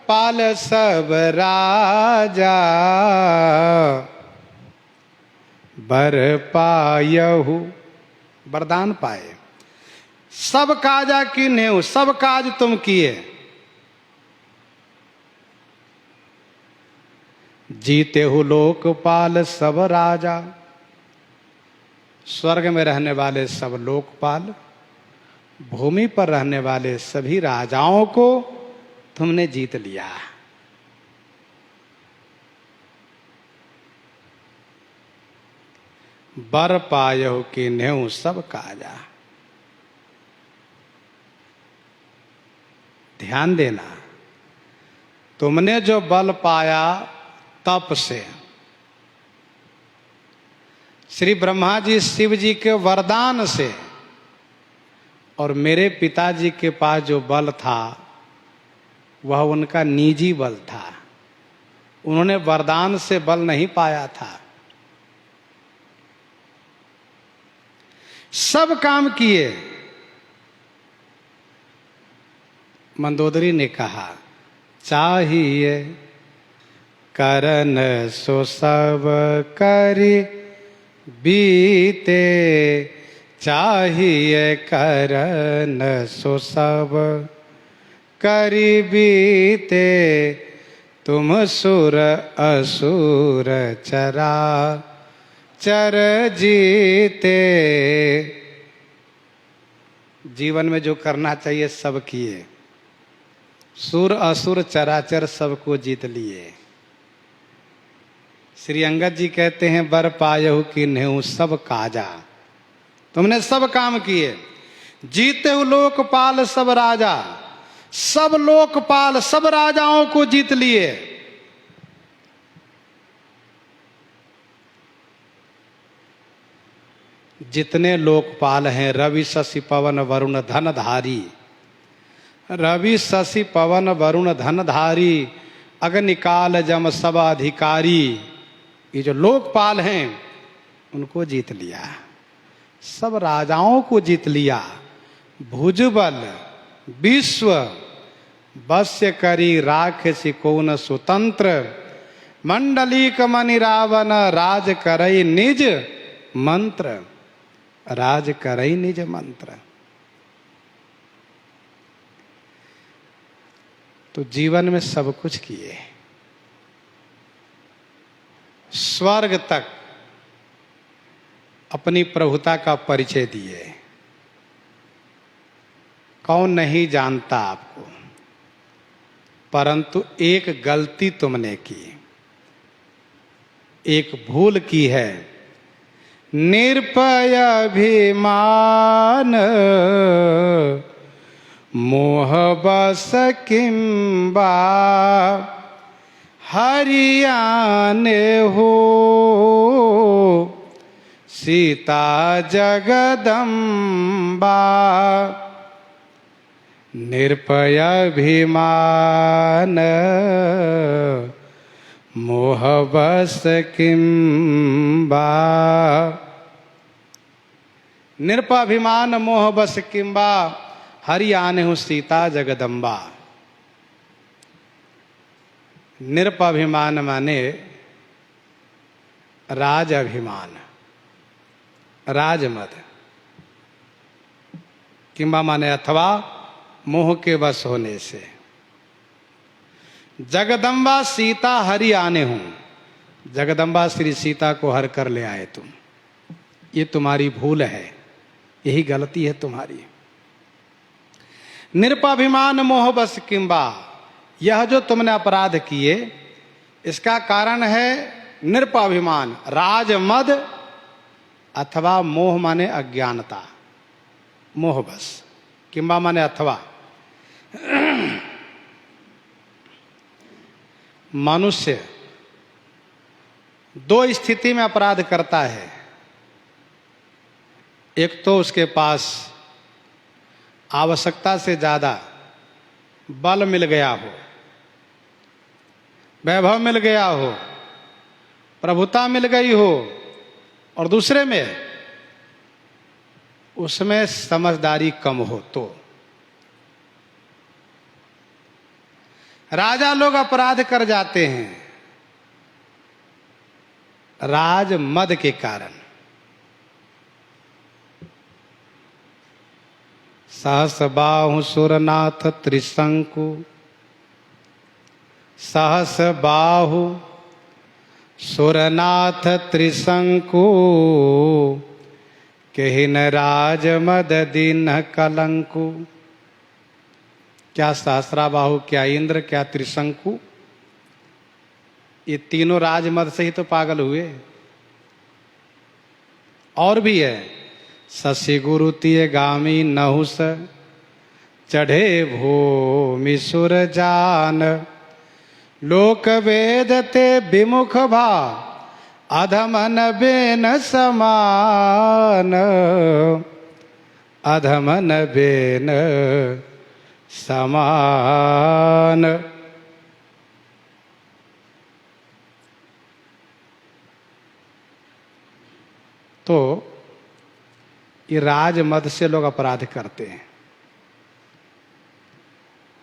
पाल सब राजा। बर पायहु, वरदान पाए। सब काजा किन्हें, सब काज तुम किए। जीते हो लोकपाल सब राजा, स्वर्ग में रहने वाले सब लोकपाल, भूमि पर रहने वाले सभी राजाओं को तुमने जीत लिया। बर पायहु किन्हें सब काजा। ध्यान देना, तुमने जो बल पाया तप से, श्री ब्रह्मा जी शिव जी के वरदान से, और मेरे पिताजी के पास जो बल था वह उनका निजी बल था। उन्होंने वरदान से बल नहीं पाया था। सब काम किए। मंदोदरी ने कहा, चाहिए करन सो सब करी बीते, चाहिए करन सो सब करी बीते, तुम सुर असुर चरा चर जीते। जीवन में जो करना चाहिए सब किए, सुर असुर चराचर सबको जीत लिए। श्री अंगद जी कहते हैं, बर पायहु कि नेहु सब काजा, तुमने सब काम किए, जीते हो लोकपाल सब राजा, सब लोकपाल सब राजाओं को जीत लिए। जितने लोकपाल हैं, रवि शशि पवन वरुण धनधारी, रवि शशि पवन वरुण धनधारी, अग्निकाल जम सब अधिकारी, ये जो लोकपाल हैं उनको जीत लिया, सब राजाओं को जीत लिया। भुजबल विश्व वश्य करी राक्षसी कौन स्वतंत्र, मंडलीक मणि रावण राज करई निज मंत्र, राज करई निज मंत्र। तो जीवन में सब कुछ किए, स्वर्ग तक अपनी प्रभुता का परिचय दिए। कौन नहीं जानता आपको, परंतु एक गलती तुमने की, एक भूल की है। निर्भय अभिमान मोह बस किंबा, हरियाने हो सीता जगदम्बा, निर्भय अभिमान मोह बस किंबा, निर्भयाभिमान मोह बस किंबा, हरि आने हूँ सीता जगदम्बा। निर्भयाभिमान माने राज अभिमान, राजमद, किंबा माने अथवा मोह के वश होने से। जगदम्बा सीता हरि आने हूं, जगदम्बा श्री सीता को हर कर ले आए तुम, ये तुम्हारी भूल है, यही गलती है तुम्हारी। निर्भयाभिमान मोह बस किंबा, यह जो तुमने अपराध किए इसका कारण है निर्भयाभिमान, राजमद अथवा मोह माने अज्ञानता, मोह बस, किंबा माने अथवा। मनुष्य दो स्थिति में अपराध करता है, एक तो उसके पास आवश्यकता से ज्यादा बल मिल गया हो, वैभव मिल गया हो, प्रभुता मिल गई हो, और दूसरे में उसमें समझदारी कम हो। तो राजा लोग अपराध कर जाते हैं राज मद के कारण। सहस बाहु सुरनाथ त्रिशंकु, सहस बाहु सुरनाथ त्रिशंकु, केहिन राज मद दीन कलंकु। क्या सहस्राबाहु, क्या इंद्र, क्या त्रिशंकु, ये तीनों राजमद से ही तो पागल हुए। और भी है, शशि गुरु तिय गामी नहुस, चढ़े भूमि सुर जान, लोक वेद ते विमुख भा, अधमन बेन समान, अधमन बेन समान। तो ये राजमद से लोग अपराध करते हैं।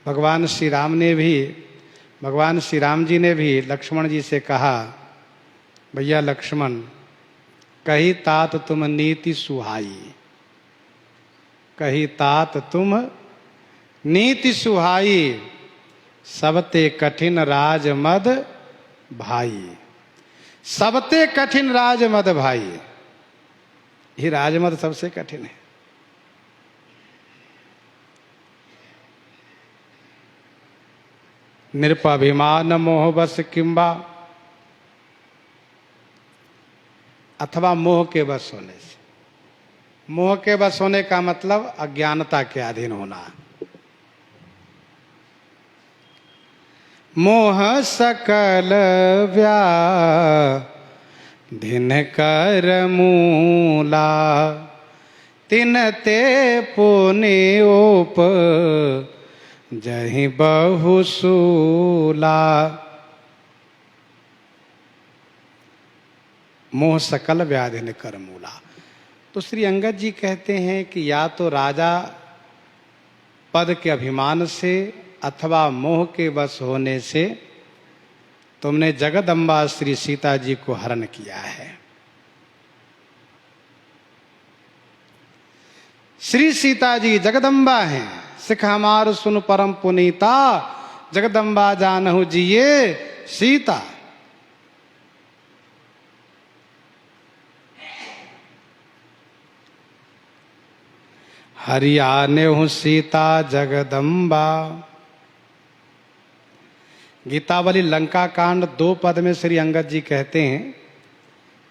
भगवान श्री राम जी ने भी लक्ष्मण जी से कहा, भैया लक्ष्मण, कही तात तुम नीति सुहाई, कही तात तुम नीति सुहाई, सबते कठिन राजमद भाई, सबते कठिन राजमद भाई। ये राजमद सबसे कठिन है। नृपाभिमान मोह बस किंबा, अथवा मोह के बस होने से। मोह के बस होने का मतलब अज्ञानता के अधीन होना। मोह सकल व्याधिन कर मूला, तिनते पुण्योप जहि बहुसूला। मोह सकल व्याधिन कर मूला। तो श्री अंगद जी कहते हैं कि या तो राजा पद के अभिमान से अथवा मोह के वश होने से तुमने जगदम्बा श्री सीता जी को हरण किया है। श्री सीता जी जगदम्बा हैं। सिख हमार सुन परम पुनीता, जगदम्बा जानहु जिये सीता। हरियाने हूँ सीता जगदम्बा। गीतावली लंका कांड 2 पद में श्री अंगद जी कहते हैं,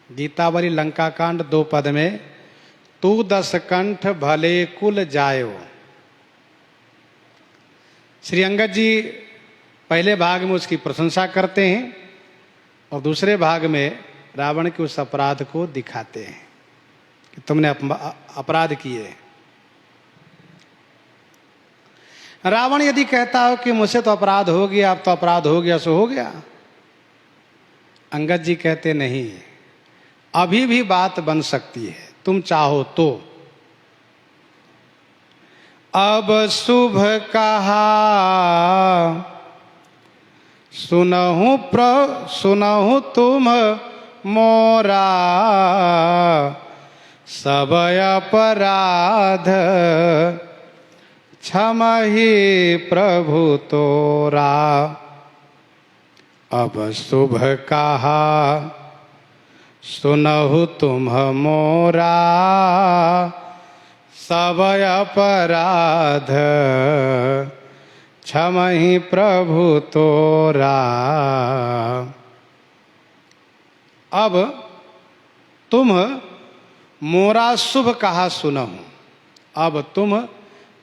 गीतावली लंका कांड 2 पद में, तू 10 कंठ भले कुल जायो। श्री अंगद जी पहले भाग में उसकी प्रशंसा करते हैं और दूसरे भाग में रावण के उस अपराध को दिखाते हैं कि तुमने अपराध किए। रावण यदि कहता हो कि मुझसे तो अपराध हो गया, अब तो अपराध हो गया सो हो गया, अंगद जी कहते नहीं, अभी भी बात बन सकती है, तुम चाहो तो। अब शुभ कहा सुनहु तुम मोरा, सब अपराध क्षमहि प्रभु तोरा। अब शुभ कहा सुनहु तुम मोरा, सब अपराध क्षमहि प्रभु तोरा। अब तुम मोरा शुभ कहा सुनहु, अब तुम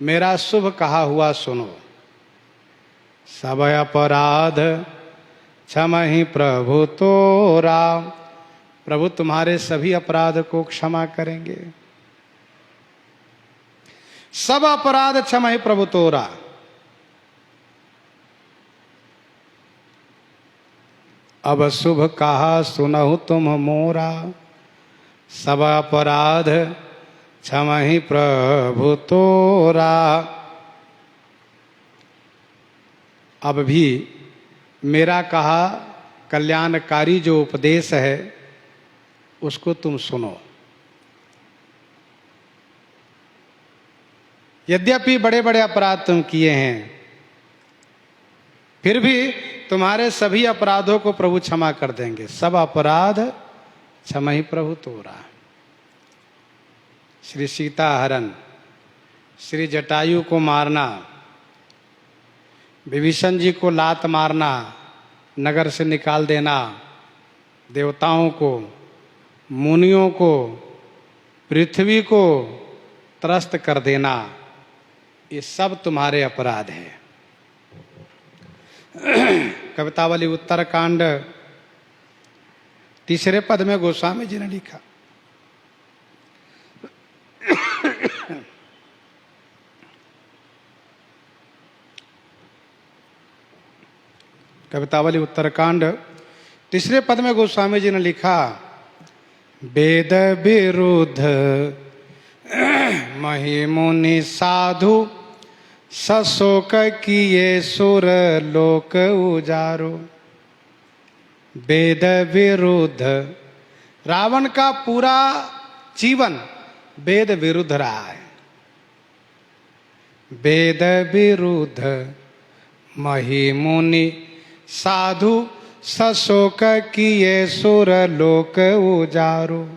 मेरा शुभ कहा हुआ सुनो। सब अपराध क्षमहि प्रभु तोरा, प्रभु तुम्हारे सभी अपराध को क्षमा करेंगे। सब अपराध क्षमहि प्रभु तोरा। अब शुभ कहा सुनहु तुम मोरा, सब अपराध क्षमहि प्रभु तोरा। अब भी मेरा कहा कल्याणकारी जो उपदेश है उसको तुम सुनो। यद्यपि बड़े बड़े अपराध तुम किए हैं, फिर भी तुम्हारे सभी अपराधों को प्रभु क्षमा कर देंगे। सब अपराध क्षमहि प्रभु तोरा। श्री सीता हरण, श्री जटायु को मारना, विभीषण जी को लात मारना, नगर से निकाल देना, देवताओं को, मुनियों को, पृथ्वी को त्रस्त कर देना, ये सब तुम्हारे अपराध है। कवितावली उत्तरकांड 3 पद में गोस्वामी जी ने लिखा, कवितावली उत्तरकांड 3 पद में गोस्वामी जी ने लिखा, वेद विरुद्ध महि मुनि साधु सशोक किए सुर लोक उजारो। वेद विरुद्ध, रावण का पूरा जीवन वेद विरुद्ध रहा है। वेद विरुद्ध महि मुनि साधु सशोक किए सुर लोक उजारो।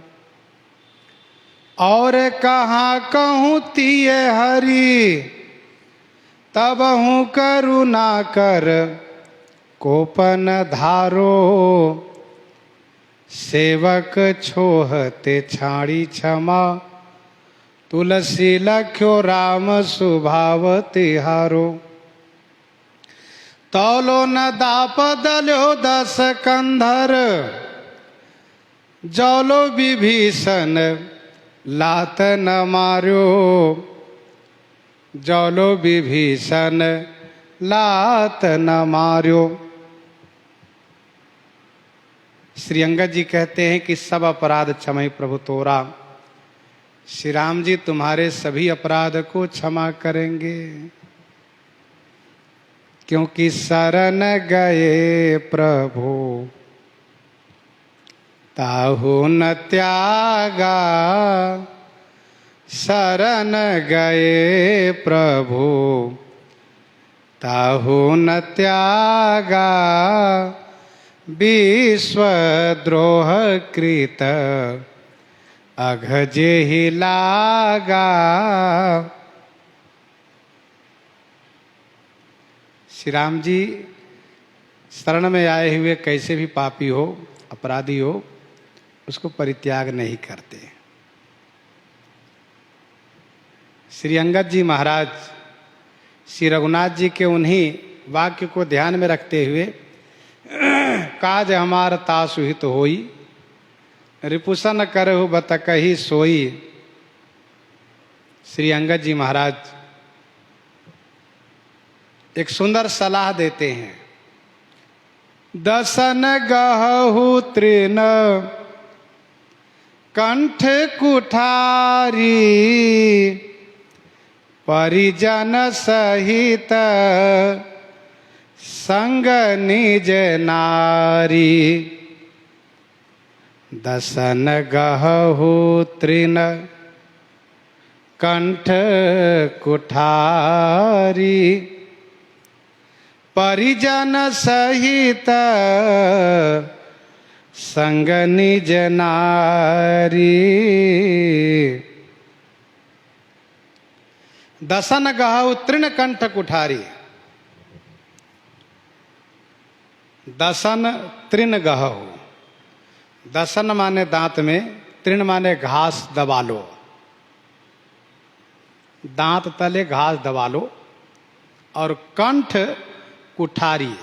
और कहाँ कहूँ तिये हरि, तब हूँ करुणा कर कोपन धारो। सेवक छोहते छाड़ी क्षमा, तुलसी लख्यो राम सुभाव तिहारो। तौलो न दाप दल्यो 10 कंधर, जौलो विभीषण लात न मार्यो। जौलो विभीषण लात न मार्यो। श्री अंगद जी कहते हैं कि सब अपराध क्षमय प्रभु तोरा। श्री राम जी तुम्हारे सभी अपराध को क्षमा करेंगे, क्योंकि शरण गए प्रभु ताहु न त्यागा। शरण गए प्रभु ताहु न त्यागा। विश्वद्रोह कृत अघ जेहि लागा। श्री राम जी शरण में आए हुए कैसे भी पापी हो, अपराधी हो, उसको परित्याग नहीं करते। श्री अंगद जी महाराज श्री रघुनाथ जी के उन्हीं वाक्य को ध्यान में रखते हुए, काज हमार तासु हित होई, रिपुसन करहु बत कही सोई। श्री अंगद जी महाराज एक सुंदर सलाह देते हैं। दसन गहु तृण कंठ कुठारी, परिजन सहित संग निज नारी। दसन गहु तृण कंठ कुठारी, परिजन सहित संग निज नारी। दसन गहु तृण कंठ कुठारी। दसन तृण गहु, दसन माने दांत में, तृण माने घास दबा लो, दांत तले घास दबा लो। और कंठ कुठारी,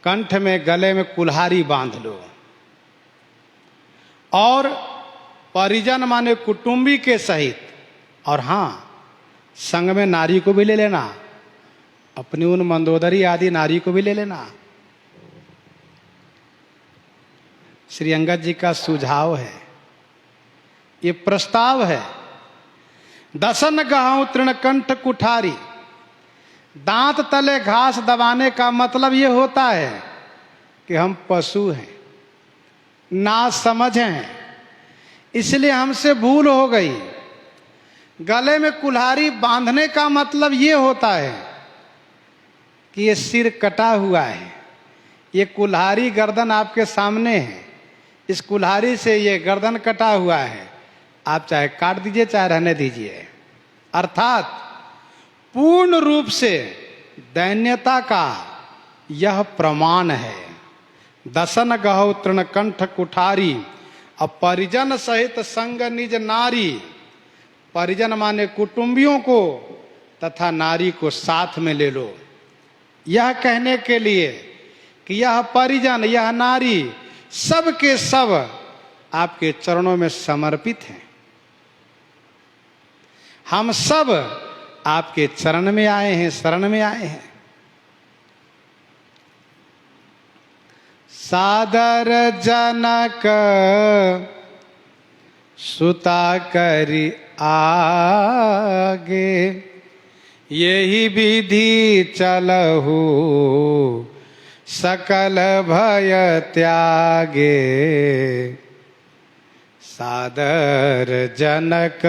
कंठ में गले में कुल्हाड़ी बांध लो। और परिजन माने कुटुंबी के सहित, और हाँ संग में नारी को भी ले लेना, अपनी उन मंदोदरी आदि नारी को भी ले लेना। श्री अंगद जी का सुझाव है, ये प्रस्ताव है। दसन गहु तृण कंठ कुठारी, दांत तले घास दबाने का मतलब ये होता है कि हम पशु हैं, ना समझ हैं, इसलिए हमसे भूल हो गई। गले में कुल्हाड़ी बांधने का मतलब ये होता है कि ये सिर कटा हुआ है, ये कुल्हाड़ी गर्दन आपके सामने है, इस कुल्हाड़ी से ये गर्दन कटा हुआ है, आप चाहे काट दीजिए चाहे रहने दीजिए। अर्थात पूर्ण रूप से दैन्यता का यह प्रमाण है। दसन गहु तृण कंठ कुठारी, अब परिजन सहित संग निज नारी। परिजन माने कुटुंबियों को तथा नारी को साथ में ले लो, यह कहने के लिए कि यह परिजन, यह नारी सब के सब आपके चरणों में समर्पित हैं। हम सब आपके चरण में आए हैं, शरण में आए हैं। सादर जनक सुता करि आगे, यही विधि चलहु सकल भय त्यागे। सादर जनक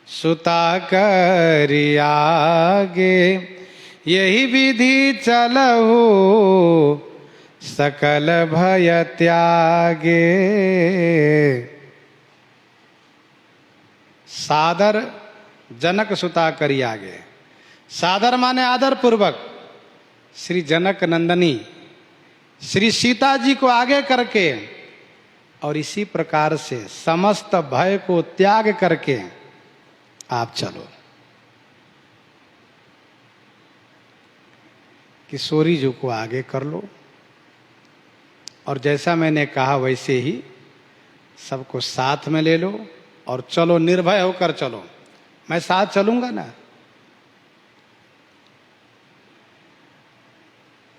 सुता करि आगे, यही विधि चलहु सकल भय त्यागे। सादर जनक सुता करि आगे, सादर माने आदर पूर्वक श्री जनक नंदनी श्री सीता जी को आगे करके और इसी प्रकार से समस्त भय को त्याग करके आप चलो। किशोरी जी को आगे कर लो और जैसा मैंने कहा वैसे ही सबको साथ में ले लो और चलो, निर्भय होकर चलो। मैं साथ चलूंगा ना।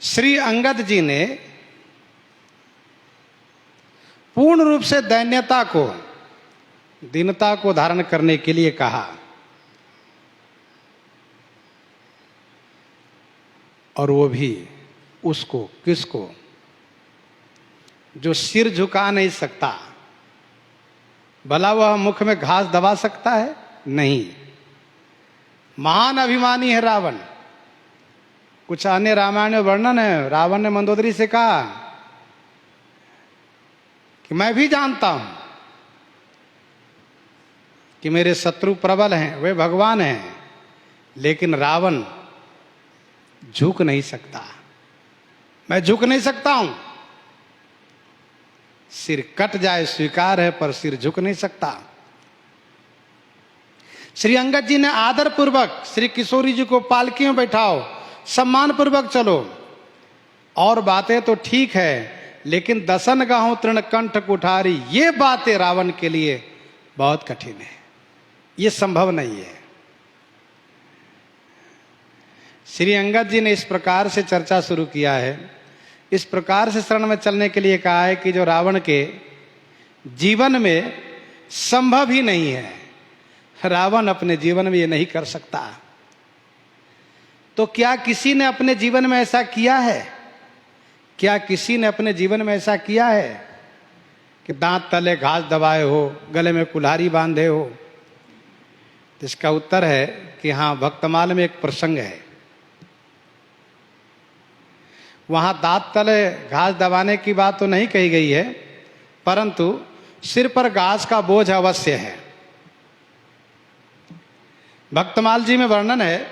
श्री अंगद जी ने पूर्ण रूप से दैन्यता को, दीनता को धारण करने के लिए कहा और वो भी उसको, किसको? जो सिर झुका नहीं सकता। भला वह मुख में घास दबा सकता है? नहीं। महान अभिमानी है रावण। कुछ अन्य रामायण में वर्णन है, रावण ने मंदोदरी से कहा कि मैं भी जानता हूं कि मेरे शत्रु प्रबल हैं, वे भगवान हैं, लेकिन रावण झुक नहीं सकता। मैं झुक नहीं सकता हूं। सिर कट जाए स्वीकार है, पर सिर झुक नहीं सकता। श्री अंगद जी ने आदर पूर्वक श्री किशोरी जी को पालकी में बैठाओ, सम्मान पूर्वक चलो। और बातें तो ठीक है, लेकिन दसन गाहों तृण कंठ कुठारी, ये बातें रावण के लिए बहुत कठिन है, ये संभव नहीं है। श्री अंगद जी ने इस प्रकार से चर्चा शुरू किया है, इस प्रकार से शरण में चलने के लिए कहा है कि जो रावण के जीवन में संभव ही नहीं है, रावण अपने जीवन में ये नहीं कर सकता। तो क्या किसी ने अपने जीवन में ऐसा किया है? क्या किसी ने अपने जीवन में ऐसा किया है कि दांत तले घास दबाए हो, गले में कुल्हाड़ी बांधे हो? तो इसका उत्तर है कि हाँ, भक्तमाल में एक प्रसंग है। वहां दांत तले घास दबाने की बात तो नहीं कही गई है, परंतु सिर पर घास का बोझ अवश्य है। भक्तमाल जी में वर्णन है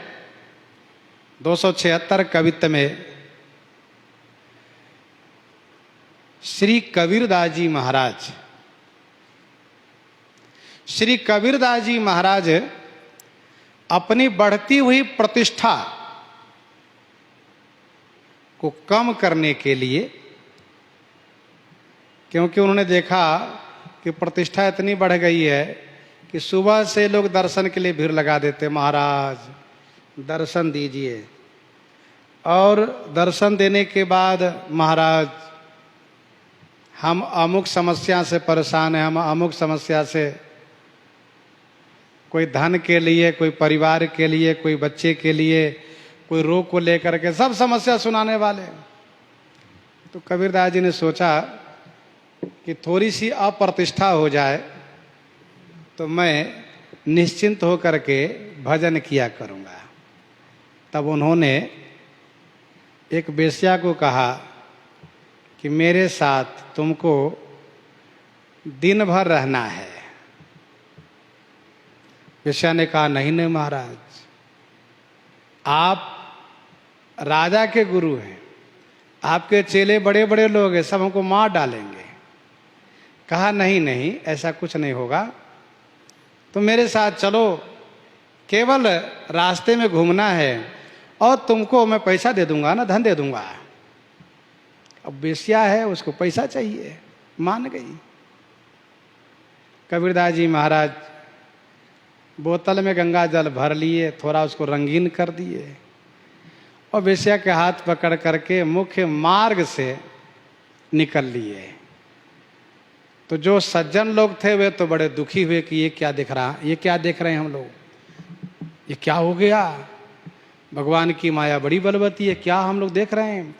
276 कवित्त में, श्री कबीरदास जी महाराज, श्री कबीरदास जी महाराज अपनी बढ़ती हुई प्रतिष्ठा को कम करने के लिए, क्योंकि उन्होंने देखा कि प्रतिष्ठा इतनी बढ़ गई है कि सुबह से लोग दर्शन के लिए भीड़ लगा देते, महाराज दर्शन दीजिए। और दर्शन देने के बाद, महाराज हम अमुक समस्या से परेशान हैं, हम अमुक समस्या से, कोई धन के लिए, कोई परिवार के लिए, कोई बच्चे के लिए, कोई रोग को लेकर के, सब समस्या सुनाने वाले। तो कबीरदास जी ने सोचा कि थोड़ी सी अप्रतिष्ठा हो जाए तो मैं निश्चिंत होकर के भजन किया करूँगा। तब उन्होंने एक वेश्या को कहा कि मेरे साथ तुमको दिन भर रहना है। वेश्या ने कहा, नहीं नहीं महाराज, आप राजा के गुरु हैं, आपके चेले बड़े बड़े लोग हैं, सब हमको मार डालेंगे। कहा, नहीं नहीं, ऐसा कुछ नहीं होगा, तो मेरे साथ चलो, केवल रास्ते में घूमना है और तुमको मैं पैसा दे दूंगा ना, धन दे दूंगा। अब वेश्या है, उसको पैसा चाहिए, मान गई। कबीरदास जी महाराज बोतल में गंगा जल भर लिए, थोड़ा उसको रंगीन कर दिए और वेश्या के हाथ पकड़ करके मुख्य मार्ग से निकल लिए। तो जो सज्जन लोग थे वे तो बड़े दुखी हुए कि ये क्या दिख रहा, ये क्या देख रहे हैं हम लोग, ये क्या हो गया, भगवान की माया बड़ी बलवती है, क्या हम लोग देख रहे हैं।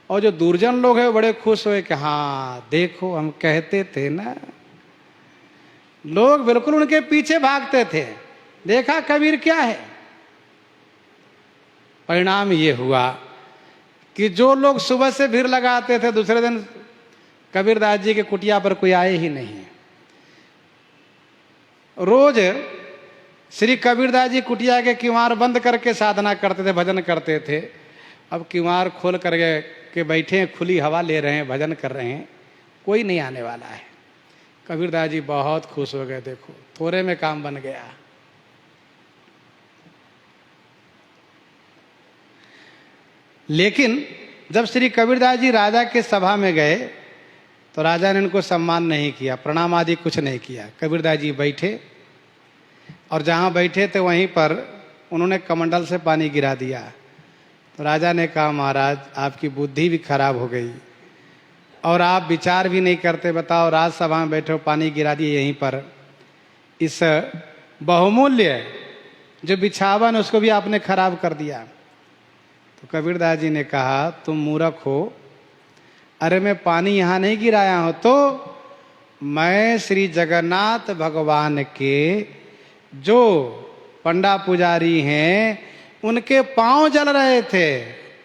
और जो दुर्जन लोग हैं बड़े खुश हुए कि हाँ देखो हम कहते थे ना। लोग बिल्कुल उनके पीछे भागते थे, देखा कबीर क्या है। परिणाम ये हुआ कि जो लोग सुबह से भीड़ लगाते थे, दूसरे दिन कबीरदास जी के कुटिया पर कोई आए ही नहीं। रोज श्री कबीरदास जी कुटिया के किवाड़ बंद करके साधना करते थे, भजन करते थे। अब किवाड़ खोल के बैठे हैं, खुली हवा ले रहे हैं, भजन कर रहे हैं, कोई नहीं आने वाला है। कबीरदास जी बहुत खुश हो गए, देखो थोड़े में काम बन गया। लेकिन जब श्री कबीरदास जी राजा के सभा में गए तो राजा ने उनको सम्मान नहीं किया, प्रणाम आदि कुछ नहीं किया। कबीरदास जी बैठे और जहाँ बैठे थे वहीं पर उन्होंने कमंडल से पानी गिरा दिया। तो राजा ने कहा महाराज आपकी बुद्धि भी खराब हो गई और आप विचार भी नहीं करते, बताओ राजसभा में बैठे हो पानी गिरा दिए यहीं पर। इस बहुमूल्य जो बिछावन उसको भी आपने खराब कर दिया। तो कबीरदास जी ने कहा तुम मूर्ख हो, अरे मैं पानी यहाँ नहीं गिराया हूं, तो मैं श्री जगन्नाथ भगवान के जो पंडा पुजारी हैं उनके पांव जल रहे थे,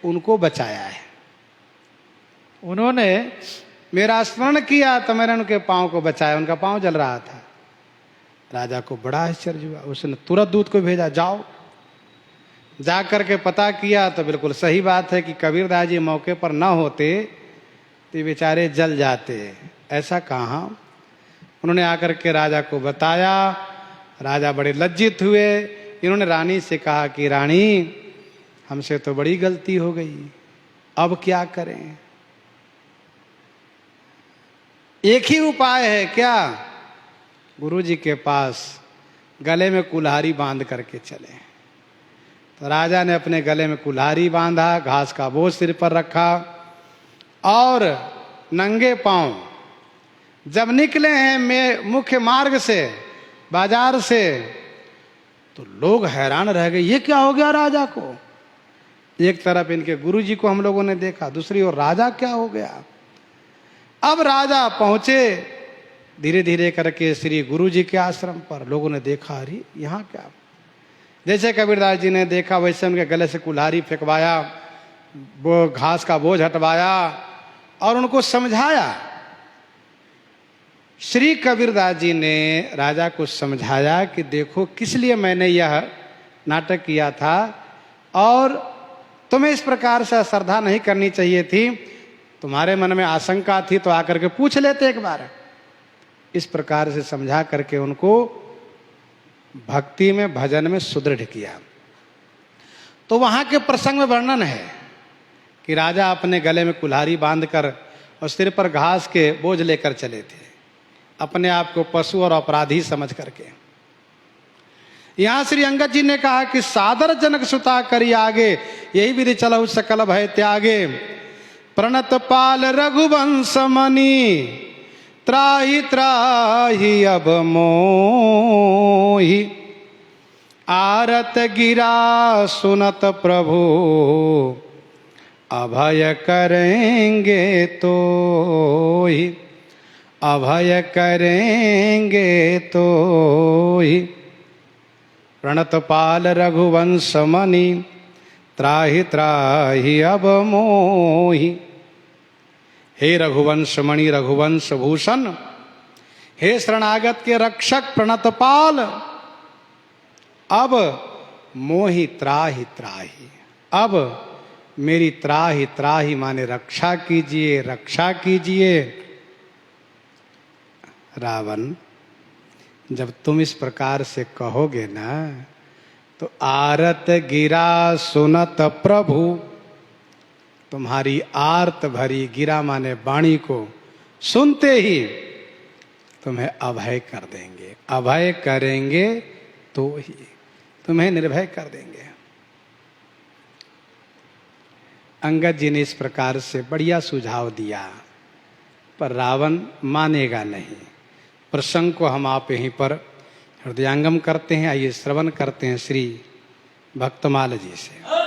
उनको बचाया है। उन्होंने मेरा स्मरण किया तो मैंने उनके पांव को बचाया, उनका पांव जल रहा था। राजा को बड़ा आश्चर्य हुआ, उसने तुरंत दूत को भेजा, जाओ। जा करके पता किया तो बिल्कुल सही बात है कि कबीरदास जी मौके पर न होते तो बेचारे जल जाते। ऐसा कहाँ। उन्होंने आकर के राजा को बताया, राजा बड़े लज्जित हुए। इन्होंने रानी से कहा कि रानी हमसे तो बड़ी गलती हो गई, अब क्या करें। एक ही उपाय है क्या, गुरु जी के पास गले में कुल्हाड़ी बांध करके चले। तो राजा ने अपने गले में कुल्हाड़ी बांधा, घास का बोझ सिर पर रखा और नंगे पांव जब निकले हैं मुख्य मार्ग से, बाजार से, तो लोग हैरान रह गए, ये क्या हो गया राजा को। एक तरफ इनके गुरुजी को हम लोगों ने देखा, दूसरी ओर राजा क्या हो गया। अब राजा पहुंचे धीरे धीरे करके श्री गुरुजी के आश्रम पर। लोगों ने देखा, अरे यहाँ क्या। जैसे कबीरदास जी ने देखा वैसे उनके गले से कुल्हाड़ी फेंकवाया, वो घास का बोझ हटवाया और उनको समझाया। श्री कबीरदास जी ने राजा को समझाया कि देखो किस लिए मैंने यह नाटक किया था और तुम्हें इस प्रकार से श्रद्धा नहीं करनी चाहिए थी। तुम्हारे मन में आशंका थी तो आकर के पूछ लेते एक बार। इस प्रकार से समझा करके उनको भक्ति में, भजन में सुदृढ़ किया। तो वहां के प्रसंग में वर्णन है कि राजा अपने गले में कुल्हाड़ी बांधकर और सिर पर घास के बोझ लेकर चले थे, अपने आप को पशु और अपराधी समझ करके। यहां श्री अंगद जी ने कहा कि सादर जनक सुता करी आगे, यही विधि चलहु सकल भय त्यागे। प्रणत पाल रघुवंश मणि, त्राहि त्राहि अब मोहि। आरत गिरा सुनत प्रभु, अभय करेंगे तो ही, अभय करेंगे तो ही। प्रणत पाल रघुवंश मणि, त्राहि त्राहि अब मोहि। हे रघुवंश मणि रघुवंश भूषण, हे शरणागत के रक्षक प्रणत पाल, अब मोहि त्राहि त्राहि, अब मेरी त्राहि त्राहि माने रक्षा कीजिए, रक्षा कीजिए। रावण, जब तुम इस प्रकार से कहोगे ना तो आरत गिरा सुनत प्रभु, तुम्हारी आर्त भरी, गिरा माने वाणी को सुनते ही तुम्हें अभय कर देंगे। अभय करेंगे तो ही तुम्हें निर्भय कर देंगे। अंगद जी ने इस प्रकार से बढ़िया सुझाव दिया, पर रावण मानेगा नहीं। प्रसंग को हम आप यहीं पर हृदयांगम करते हैं। आइए श्रवण करते हैं श्री भक्तमाल जी से।